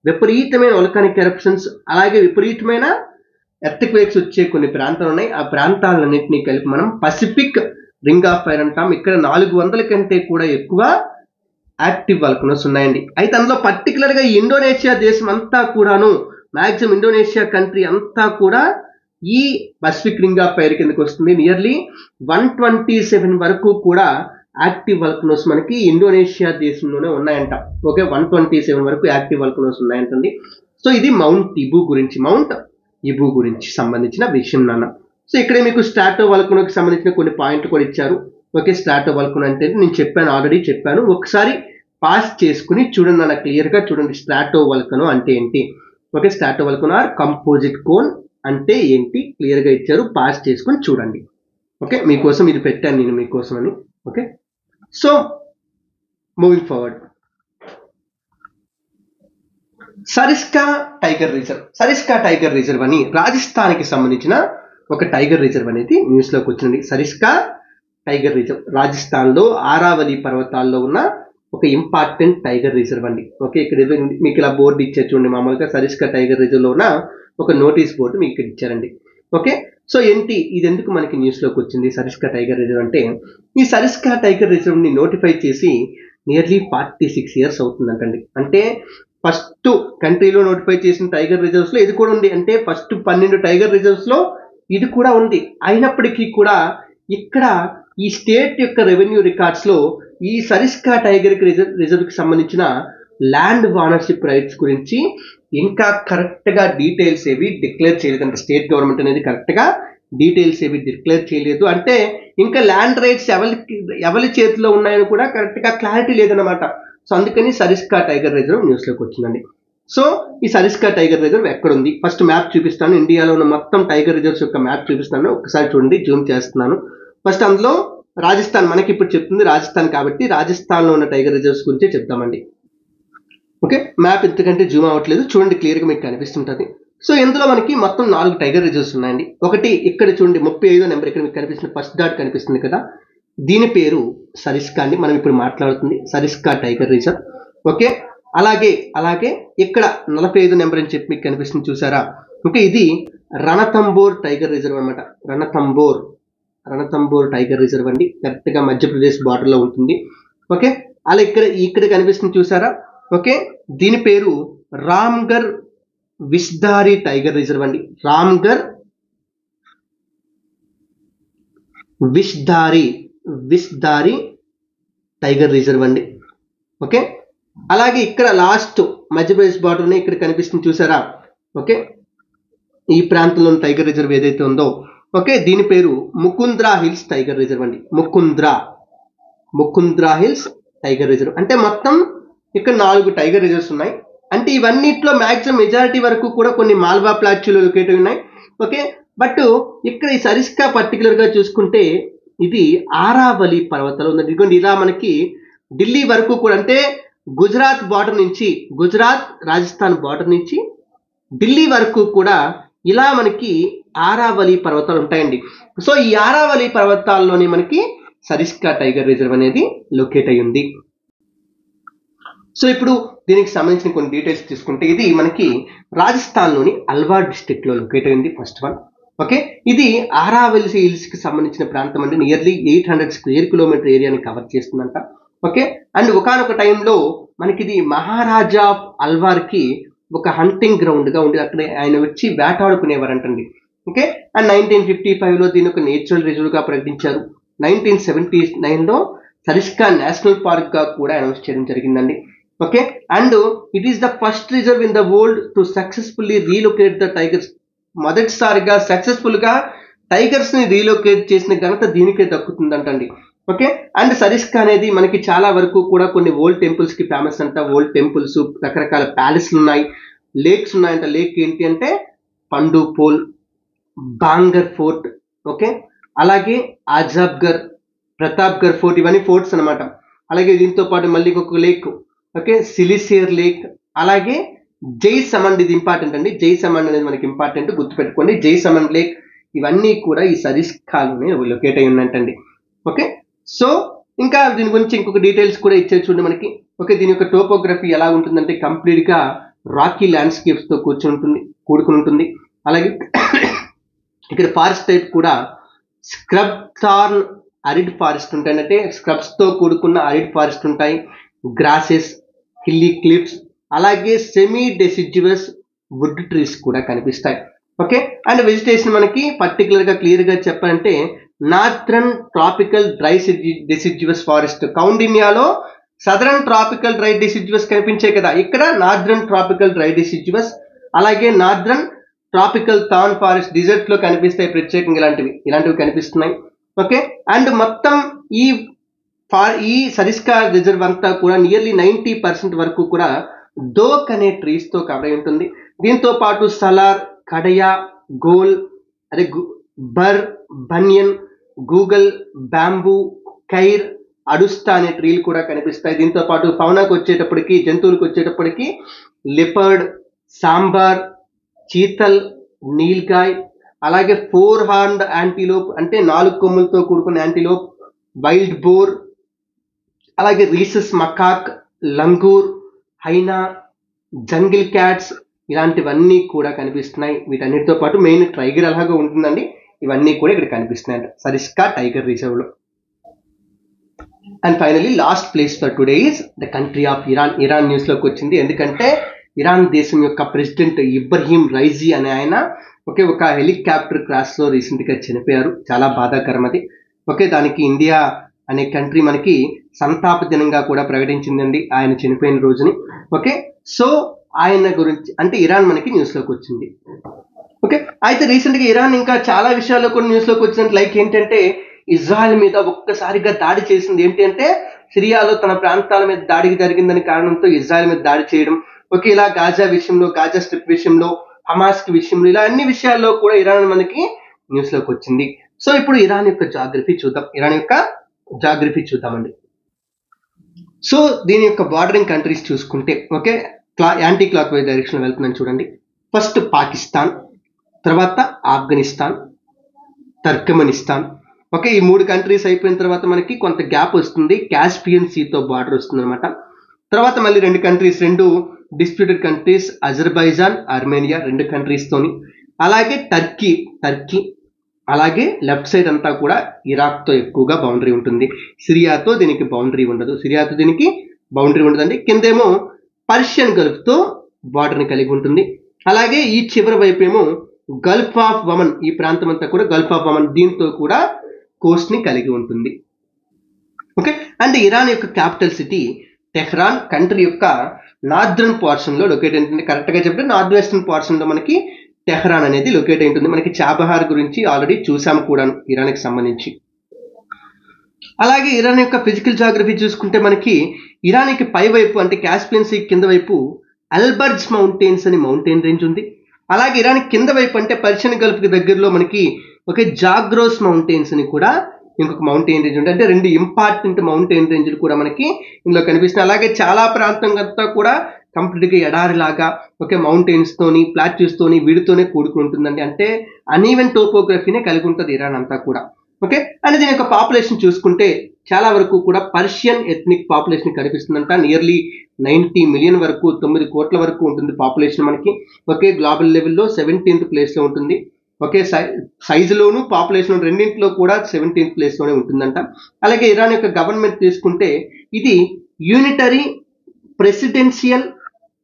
విపరీతమైన వోల్కానిక్ ఎరప్షన్స్, అలాగే విపరీతమైన ఎర్త్క్వేక్స్ వచ్చే కొన్ని ప్రాంతాలు ఉన్నాయి. ఆ ప్రాంతాలన్నింటినీ కలిపి మనం పసిఫిక్ రింగ్ ఆఫ్ ఫైర్ అంటాం. ఇక్కడ 400 కంటే కూడా ఎక్కువ యాక్టివ్ వల్కనోస్ ఉన్నాయండి. అయితే అందులో పర్టికులర్ గా ఇండోనేషియా దేశం అంతా కూడాను, మాక్సిమం ఇండోనేషియా కంట్రీ అంతా కూడా ఈ పసిఫిక్ రింగ్ ఆఫ్ ఫైర్ కిందకి వస్తుంది. నియర్లీ 127 వరకు కూడా యాక్టివ్ వల్కనోస్ మనకి ఇండోనేషియా దేశంలోనే ఉన్నాయంట. ఓకే, 127 వరకు యాక్టివ్ వల్కనోస్ ఉన్నాయంటండి. సో ఇది మౌంట్ ఇబు గురించి సంబంధించిన విషయం నాన్న. సో ఇక్కడ మీకు స్ట్రాటో వల్కనోకి సంబంధించిన కొన్ని పాయింట్లు కూడా ఇచ్చారు. ఓకే, స్ట్రాటో వల్కనో అంటే నేను చెప్పాను, ఆల్రెడీ చెప్పాను, ఒకసారి పాస్ చేసుకుని చూడండి నాన్న, క్లియర్ గా చూడండి స్ట్రాటో వల్కనో అంటే ఏంటి. Okay, stratovolcano or composite cone అంటే ఏంటి క్లియర్ గా ఇచ్చారు, పాస్ చేసుకుని చూడండి. ఓకే, మీకోసం ఇది పెట్టాను నేను మీకోసం అని. Okay, so moving forward, Sariska tiger reserve అని రాజస్థాన్ కి సంబంధించిన ఒక టైగర్ రిజర్వ్ అనేది న్యూస్ లోకి వచ్చింది. సరిస్కా టైగర్ రిజర్వ్ రాజస్థాన్ లో ఆరావళి పర్వతాల్లో ఉన్న ఒక ఇంపార్టెంట్ టైగర్ రిజర్వ్ అండి. ఓకే, ఇక్కడ మీకు ఇలా బోర్డు ఇచ్చారు చూడండి, మామూలుగా సరిస్కా టైగర్ రిజర్వ్ లో ఉన్న ఒక నోటీస్ బోర్డు మీకు ఇక్కడ ఇచ్చారండి. ఓకే, సో ఏంటి ఇది, ఎందుకు మనకి న్యూస్ లోకి వచ్చింది సరిస్కా టైగర్ రిజర్వ్ అంటే, ఈ సరిస్కా టైగర్ రిజర్వ్ ని నోటిఫై చేసి నియర్లీ 46 years అవుతుందంటండి. అంటే ఫస్ట్ కంట్రీలో నోటిఫై చేసిన టైగర్ రిజర్వ్స్ లో ఇది కూడా ఉంది. అంటే ఫస్ట్ 12 టైగర్ రిజర్వ్స్ లో ఇది కూడా ఉంది. అయినప్పటికీ కూడా ఇక్కడ ఈ స్టేట్ యొక్క రెవెన్యూ రికార్డ్స్ లో ఈ సరిస్కా టైగర్ రిజర్వ్ కి సంబంధించిన ల్యాండ్ ఓనర్షిప్ రైట్స్ గురించి ఇంకా కరెక్ట్ గా డీటెయిల్స్ ఏవి డిక్లేర్ చేయలేదు. అంటే స్టేట్ గవర్నమెంట్ అనేది కరెక్ట్ గా డీటెయిల్స్ ఏవి డిక్లేర్ చేయలేదు. అంటే ఇంకా ల్యాండ్ రైట్స్ ఎవరి చేతిలో ఉన్నాయని కూడా కరెక్ట్ గా క్లారిటీ లేదనమాట. సో అందుకని సరిస్కా టైగర్ రిజర్వ్ న్యూస్ లోకి వచ్చిందండి. సో ఈ సరిస్కా టైగర్ రిజర్వ్ ఎక్కడ ఉంది, ఫస్ట్ మ్యాప్ చూపిస్తాను. ఇండియాలో ఉన్న మొత్తం టైగర్ రిజర్వ్స్ యొక్క మ్యాప్ చూపిస్తాను, ఒకసారి చూడండి, జూమ్ చేస్తున్నాను. ఫస్ట్ అందులో రాజస్థాన్ మనకి ఇప్పుడు చెప్తుంది రాజస్థాన్ కాబట్టి రాజస్థాన్లో ఉన్న టైగర్ రిజర్వ్స్ గురించి చెప్తామండి. ఓకే, మ్యాప్ ఎంతకంటే జూమ్ అవ్వట్లేదు, చూడండి క్లియర్గా మీకు కనిపిస్తుంటుంది. సో ఇందులో మనకి మొత్తం 4 టైగర్ రిజర్వ్స్ ఉన్నాయండి. ఒకటి ఇక్కడ చూడండి 35వ నెంబర్ ఇక్కడ మీకు కనిపిస్తుంది, ఫస్ట్ డాట్ కనిపిస్తుంది కదా, దీని పేరు సరిస్కా అండి. మనం ఇప్పుడు మాట్లాడుతుంది సరిస్కా టైగర్ రిజర్వ్. ఓకే, అలాగే ఇక్కడ 45 నెంబర్ అని చెప్పి మీకు కనిపిస్తుంది చూసారా. ఓకే, ఇది రణతంబోర్ టైగర్ రిజర్వ్ అనమాట. రణతంబోర్ టైగర్ రిజర్వ్ అండి, కరెక్ట్ గా మధ్యప్రదేశ్ బార్డర్ లో ఉంటుంది. ఓకే, అలా ఇక్కడ కనిపిస్తుంది చూసారా. ఓకే, దీని పేరు రామ్గర్ విష్ధారి టైగర్ రిజర్వ్ అండి. రామ్గర్ విష్ధారి టైగర్ రిజర్వ్ అండి. ఓకే, అలాగే ఇక్కడ లాస్ట్ మధ్యప్రదేశ్ బార్డర్ ఇక్కడ కనిపిస్తుంది చూసారా. ఓకే, ఈ ప్రాంతంలో టైగర్ రిజర్వ్ ఏదైతే ఉందో, ఓకే, దీని పేరు ముకుంద్రా హిల్స్ టైగర్ రిజర్వ్ అండి. Mukundra hills tiger reserve. అంటే మొత్తం ఇక్కడ 4 టైగర్ రిజర్వ్స్ ఉన్నాయి. అంటే ఇవన్నిట్లో మ్యాక్సిమం మెజారిటీ వరకు కూడా కొన్ని మాల్వా ప్లాట్యూలో లొకేట్ ఉన్నాయి. ఓకే, బట్ ఇక్కడ ఈ సరిస్కా పర్టికులర్ గా చూసుకుంటే ఇది ఆరావళి పర్వతాలు ఉంది. ఇదిగోండి ఇలా మనకి ఢిల్లీ వరకు కూడా, అంటే గుజరాత్ రాజస్థాన్ బార్డర్ నుంచి ఢిల్లీ వరకు కూడా ఇలా మనకి ఆరావళి పర్వతాలు ఉంటాయండి. సో ఈ ఆరావళి పర్వతాల్లోనే మనకి సరిస్కా టైగర్ రిజర్వ్ అనేది లొకేట్ అయి ఉంది. సో ఇప్పుడు దీనికి సంబంధించిన కొన్ని డీటెయిల్స్ తీసుకుంటే ఇది మనకి రాజస్థాన్లోని అల్వార్ డిస్ట్రిక్ట్ లో లొకేట్ అయింది ఫస్ట్ వన్. ఓకే, ఇది ఆరావళి హిల్స్ కి సంబంధించిన ప్రాంతం అండి. నియర్లీ 800 స్క్వేర్ కిలోమీటర్ ఏరియాని కవర్ చేస్తుందంట. ఓకే, అండ్ ఒకనొక టైంలో మనకి ఇది మహారాజా ఆఫ్ అల్వార్ కి ఒక హంటింగ్ గ్రౌండ్ గా ఉండి అక్కడ ఆయన వచ్చి వేటాడుకునేవారంటండి. ఓకే, అండ్ 1955లో దీని ఒక నేచురల్ రిజర్వ్ గా ప్రకటించారు. 1979లో సరిస్కా నేషనల్ పార్క్ గా కూడా అనౌన్స్ చేయడం జరిగిందండి. Okay, and it is the first reserve in the world to successfully relocate the tigers. మొదటిసారిగా సక్సెస్ఫుల్ గా టైగర్స్ ని రీలొకేట్ చేసిన ఘనత దీనికే దక్కుతుందంటండి. ఓకే, అండ్ సరిస్కా అనేది మనకి చాలా వరకు కూడా కొన్ని ఓల్డ్ టెంపుల్స్ కి ఫేమస్ అంట. ఓల్డ్ టెంపుల్స్, రకరకాల ప్యాలెస్లు ఉన్నాయి, లేక్స్ ఉన్నాయంట. లేక్ ఏంటి అంటే పండుపోల్, బాంగర్ ఫోర్ట్, ఓకే, అలాగే ఆజాబ్గర్, ప్రతాప్గర్ ఫోర్ట్, ఇవన్నీ ఫోర్ట్స్ అనమాట. అలాగే దీంతో పాటు మళ్ళీ ఒక లేక్, ఓకే, సిలిసియర్ లేక్, అలాగే జైసమండ్, ఇది ఇంపార్టెంట్ అండి. జైసమండ్ అనేది మనకి ఇంపార్టెంట్, గుర్తుపెట్టుకోండి. జైసమండ్ లేక్, ఇవన్నీ కూడా ఈ సరిస్కాలోనే లొకేట్ అయి ఉన్నట్టండి. ఓకే, సో ఇంకా దీని గురించి ఇంకొక డీటెయిల్స్ కూడా ఇచ్చేది చూడండి మనకి. ఓకే, దీని యొక్క టోపోగ్రఫీ ఎలా ఉంటుందంటే కంప్లీట్ గా రాకీ ల్యాండ్స్కేప్స్ తో కూడుకుని ఉంటుంది. అలాగే ఇక్కడ ఫారెస్ట్ టైప్ కూడా స్క్రబ్ థార్న్ అరిడ్ ఫారెస్ట్ ఉంటాయి, అంటే స్క్రబ్స్ తో కూడుకున్న అరిడ్ ఫారెస్ట్ ఉంటాయి, గ్రాసెస్, హిల్లీ క్లిఫ్స్, అలాగే సెమీ డెసిడ్యువస్ వుడ్ ట్రీస్ కూడా కనిపిస్తాయి. ఓకే, అండ్ వెజిటేషన్ మనకి పర్టికులర్ గా క్లియర్ గా చెప్పాలంటే northern tropical dry deciduous forest. కౌండిన్యాలో సదరన్ ట్రాపికల్ డ్రై డెసిడ్యువస్ కనిపించాయి కదా, ఇక్కడ నార్థరన్ ట్రాపికల్ డ్రై డెసిడ్యువస్, అలాగే northern tropical thorn forest desert లో కనిపిస్తాయి ప్రత్యేకంగా, ఇలాంటివి కనిపిస్తున్నాయి. ఓకే, అండ్ మొత్తం ఈ సరిస్కా రిజర్వ్ అంతా కూడా నియర్లీ 90% వరకు కూడా డోక్ అనే ట్రీస్ తో కవర్ అయి ఉంటుంది. దీంతో పాటు సలార్, కడయా, గోల్, బర్, బనియన్, గూగల్, బ్యాంబూ, కైర్, అడుస్తా అనే ట్రీలు కూడా కనిపిస్తాయి. దీంతో పాటు ఫౌనాకు వచ్చేటప్పటికి, జంతువులకు వచ్చేటప్పటికి లిపర్డ్, సాంబార్, చీతల్, నీల్గాయ్, అలాగే 4 హార్న్డ్ యాంటీలోప్, అంటే 4 కొమ్ములతో కూడుకున్న యాంటీలోప్, వైల్డ్ బోర్, అలాగే rhesus macaque, langur, hyena, jungle cats, ఇలాంటివన్నీ కూడా కనిపిస్తున్నాయి. వీటన్నిటితో పాటు మెయిన్ టైగర్ అలాగా ఉంటుందండి. ఇవన్నీ కూడా ఇక్కడ కనిపిస్తున్నాయి సరిస్కా టైగర్ రిజర్వ్ లో. And finally last place for today is the country of Iran. Iran news లోకి వచ్చింది, ఎందుకంటే ఇరాన్ దేశం యొక్క ప్రెసిడెంట్ ఇబ్రహీం రైజీ అనే ఆయన ఒక హెలికాప్టర్ క్రాష్ లో రీసెంట్ గా చనిపోయారు. చాలా బాధాకరం అది. దానికి ఇండియా అనే కంట్రీ మనకి సంతాప దినంగా కూడా ప్రకటించిందండి ఆయన చనిపోయిన రోజుని. సో ఆయన గురించి అంటే ఇరాన్ మనకి న్యూస్ లోకి వచ్చింది. అయితే రీసెంట్ గా ఇరాన్ ఇంకా చాలా విషయాల్లో కూడా న్యూస్ లోకి వచ్చింది. లైక్ ఏంటంటే ఇజ్రాయెల్ మీద ఒక్కసారిగా దాడి చేసింది. ఏంటి అంటే సిరియాలో తన ప్రాంతాల మీద దాడికి జరిగిందని కారణంతో ఇజ్రాయెల్ మీద దాడి చేయడం. ఇలా గాజా విషయంలో, గాజా స్ట్రిప్ విషయంలో, హమాస్ కి విషయంలో, ఇలా అన్ని విషయాల్లో కూడా ఇరాన్ మనకి న్యూస్ లోకి వచ్చింది. సో ఇప్పుడు ఇరాన్ యొక్క జాగ్రఫీ చూద్దాం. ఇరాన్ యొక్క జాగ్రఫీ చూద్దామండి. సో దీని యొక్క బార్డరింగ్ కంట్రీస్ చూసుకుంటే okay, anti clock wise direction వెళ్తుందని చూడండి. ఫస్ట్ పాకిస్తాన్, తర్వాత ఆఫ్ఘనిస్తాన్, టర్కమెనిస్తాన్. ఓకే, ఈ 3 కంట్రీస్ అయిపోయిన తర్వాత మనకి కొంత గ్యాప్ వస్తుంది, కాస్పియన్ సీతో బార్డర్ వస్తుంది అనమాట. తర్వాత మళ్ళీ 2 countries, 2 disputed countries, Azerbaijan, Armenia, 2 countries తోని. అలాగే టర్కీ, అలాగే లెఫ్ట్ సైడ్ అంతా కూడా ఇరాక్ తో ఎక్కువగా బౌండరీ ఉంటుంది. సిరియాతో దీనికి బౌండరీ ఉండదు, అండి. కిందేమో పర్షియన్ గల్ఫ్ తో బార్డర్ ని కలిగి ఉంటుంది. అలాగే ఈ చివరి వైపు ఏమో గల్ఫ్ ఆఫ్ వమన్, ఈ ప్రాంతం అంతా కూడా గల్ఫ్ ఆఫ్ వమన్, దీంతో కూడా కోస్ట్ ని కలిగి ఉంటుంది. ఓకే, అండ్ ఇరాన్ యొక్క క్యాపిటల్ సిటీ టెహ్రాన్. కంట్రీ యొక్క నార్దర్న్ పోర్షన్ లో లొకేట్ ఉంటుంది. కరెక్ట్ గా చెప్తే నార్త్ వెస్టర్న్ పోర్షన్ లో మనకి టెహ్రాన్ అనేది లొకేట్ అయి ఉంటుంది. మనకి చాబహార్ గురించి ఆల్రెడీ చూసాము కూడా ఇరాన్ కి సంబంధించి. అలాగే ఇరాన్ యొక్క ఫిజికల్ జాగ్రఫీ చూసుకుంటే మనకి ఇరాన్కి పై వైపు అంటే కాస్పియన్ సీ కింద వైపు అల్బర్జ్ మౌంటైన్స్ అని మౌంటైన్ రేంజ్ ఉంది. అలాగే ఇరాన్ కింద వైపు అంటే పర్షియన్ గల్ఫ్ కి దగ్గరలో మనకి ఒక జాగ్రోస్ మౌంటైన్స్ అని కూడా ఇంకొక మౌంటైన్ రేంజ్ ఉంది. అంటే 2 ఇంపార్టెంట్ మౌంటైన్ రేంజ్లు కూడా మనకి ఇందులో కనిపిస్తున్నాయి. అలాగే చాలా ప్రాంతం అంతా కూడా కంప్లీట్ గా ఎడారి లాగా ఓకే, మౌంటైన్స్ తోని, ప్లాట్యూస్ తోని, వీడితోనే కూడుకుని ఉంటుందండి. అంటే అన్ఈవెన్ టోపోగ్రఫీనే కలిగి ఉంటుంది ఇరాన్ అంతా కూడా. ఓకే, అండ్ దీని యొక్క పాపులేషన్ చూసుకుంటే చాలా వరకు కూడా పర్షియన్ ఎథ్నిక్ పాపులేషన్ కనిపిస్తుందంట. నియర్లీ 90 మిలియన్ వరకు, 9 కోట్ల వరకు ఉంటుంది పాపులేషన్ మనకి. ఓకే, గ్లోబల్ లెవెల్లో 17th ప్లేస్ లో ఉంటుంది. ఓకే, సైజులోను పాపులేషన్ రెండింటిలో కూడా 17th ప్లేస్ లోనే ఉంటుందంట. అలాగే ఇరాన్ యొక్క గవర్నమెంట్ తీసుకుంటే ఇది unitary presidential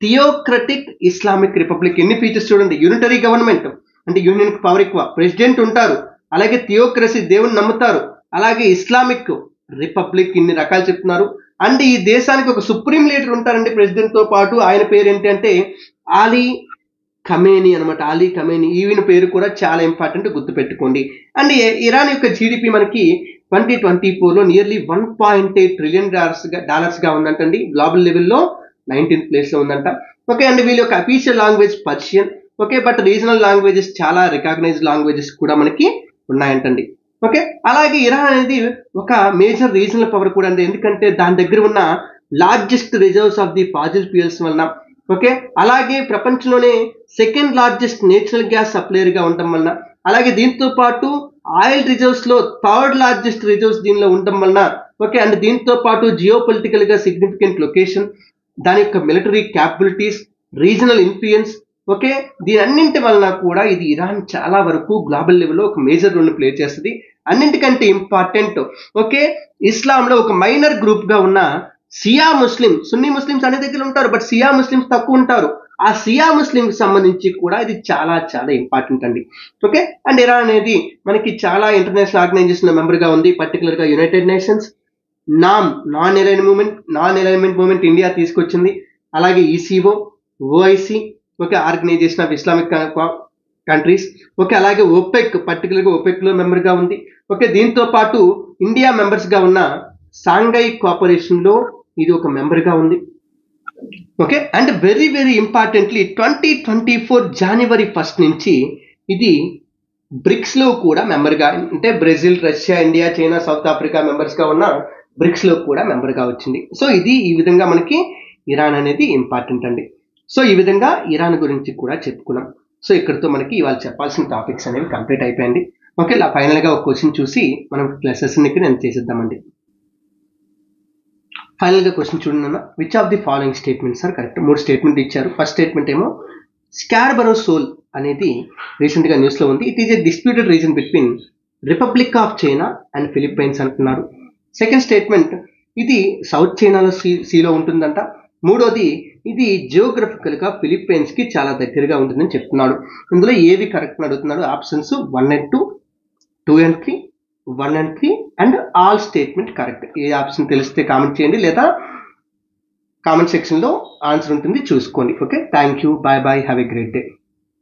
theocratic Islamic republic. ఎన్ని ఫీచర్స్ చూడండి. యూనిటరీ గవర్నమెంట్ అంటే యూనియన్ పవర్ ఎక్కువ, ప్రెసిడెంట్ ఉంటారు, అలాగే థియోక్రసీ దేవుని నమ్ముతారు, అలాగే ఇస్లామిక్ రిపబ్లిక్, ఇన్ని రకాలు చెప్తున్నారు. అండ్ ఈ దేశానికి ఒక సుప్రీం లీడర్ ఉంటారండి ప్రెసిడెంట్ తో పాటు. ఆయన పేరు ఏంటి అంటే అలీ ఖమేనీ అనమాట. అలీ ఖమేనీ, ఈయన పేరు కూడా చాలా ఇంపార్టెంట్, గుర్తుపెట్టుకోండి. అండ్ ఇరాన్ యొక్క జీడిపి మనకి 2024లో నియర్లీ $1.8 ట్రిలియన్ గా ఉందంటండి. గ్లోబల్ లెవెల్లో 19th ప్లేస్ లో ఉందంట. ఓకే, అండ్ వీళ్ళ యొక్క official language Persian. Okay, but regional languages చాలా రికగ్నైజ్డ్ లాంగ్వేజెస్ కూడా మనకి ఉన్నాయంటండి. ఓకే, అలాగే ఇరాన్ అనేది ఒక మేజర్ రీజనల్ పవర్ కూడా అండి. ఎందుకంటే దాని దగ్గర ఉన్న largest reserves of the fossil fuels వలన. ఓకే, అలాగే ప్రపంచంలోనే 2nd largest natural gas supplier గా ఉండటం వలన, అలాగే దీంతో పాటు ఆయిల్ రిజర్వ్స్ లో 3rd లార్జెస్ట్ రిజర్వ్స్ దీనిలో ఉండటం వలన. ఓకే, అండ్ దీంతో పాటు జియో పొలిటికల్ గా సిగ్నిఫికెంట్ లొకేషన్, దాని యొక్క military capabilities, regional influence. Okay, దీని అన్నింటి వలన కూడా ఇది ఇరాన్ చాలా వరకు గ్లోబల్ లెవెల్లో ఒక మేజర్ రోల్ ప్లే చేస్తుంది. అన్నింటికంటే ఇంపార్టెంట్ ఓకే, ఇస్లాంలో ఒక మైనర్ గ్రూప్ గా ఉన్న షియా ముస్లిం, సున్నీ ముస్లిమ్స్ అనే దగ్గర ఉంటారు, బట్ షియా ముస్లిమ్స్ తక్కువ ఉంటారు. ఆ షియా ముస్లిం సంబంధించి కూడా ఇది చాలా చాలా ఇంపార్టెంట్ అండి. ఓకే, అండ్ ఇరాన్ అనేది మనకి చాలా ఇంటర్నేషనల్ ఆర్గనైజేషన్ మెంబర్ గా ఉంది. పర్టికులర్ గా United Nations, non alignment movement India తీసుకొచ్చింది. అలాగే ECO, OIC, okay, organisation of Islamic countries. Okay, అలాగే ఓపెక్, పర్టికులర్ గా ఓపెక్ లో మెంబర్ గా ఉంది. ఓకే, దీంతో పాటు ఇండియా మెంబర్స్ గా ఉన్న షాంఘై కోఆపరేషన్ లో ఇది ఒక మెంబర్ గా ఉంది. Okay, and very very importantly 2024 జనవరి 1 నుంచి ఇది బ్రిక్స్ లో కూడా మెంబర్ గా, అంటే Brazil, Russia, India, China, south Africa members గా ఉన్న బ్రిక్స్ లో కూడా మెంబర్ గా వచ్చింది. సో ఇది ఈ విధంగా మనకి ఇరాన్ అనేది ఇంపార్టెంట్ అండి. సో ఈ విధంగా ఇరాన్ గురించి కూడా చెప్పుకున్నాం. సో ఇక్కడితో మనకి ఇవాళ చెప్పాల్సిన టాపిక్స్ అనేవి కంప్లీట్ అయిపోయింది. ఓకే, ఇలా ఫైనల్ గా ఒక క్వశ్చన్ చూసి మనం క్లాసెస్ ఇక్కడ నేను చేసేద్దామండి. ఫైనల్ గా క్వశ్చన్ చూడండి అన్న, which of the following statements are correct? 3 statement ఇచ్చారు. ఫస్ట్ స్టేట్మెంట్ ఏమో స్కార్బరో సోల్ అనేది రీసెంట్ గా న్యూస్ లో ఉంది. It is a disputed region between Republic of China and Philippines అంటున్నారు. సెకండ్ స్టేట్మెంట్, ఇది సౌత్ చైనాలో సీలో ఉంటుందంట. మూడోది, ఇది జియోగ్రఫికల్ గా ఫిలిప్పైన్స్ కి చాలా దగ్గరగా ఉంటుందని చెప్తున్నాడు. ఇందులో ఏవి కరెక్ట్ అడుగుతున్నాడు? Options 1 and 2, 2 and 3, 1 and 3 and all statement correct. ఏ ఆప్షన్ తెలిస్తే కామెంట్ చేయండి, లేదా కామెంట్ సెక్షన్ లో ఆన్సర్ ఉంటుంది చూసుకోండి. Okay, thank you, bye bye, have a great day.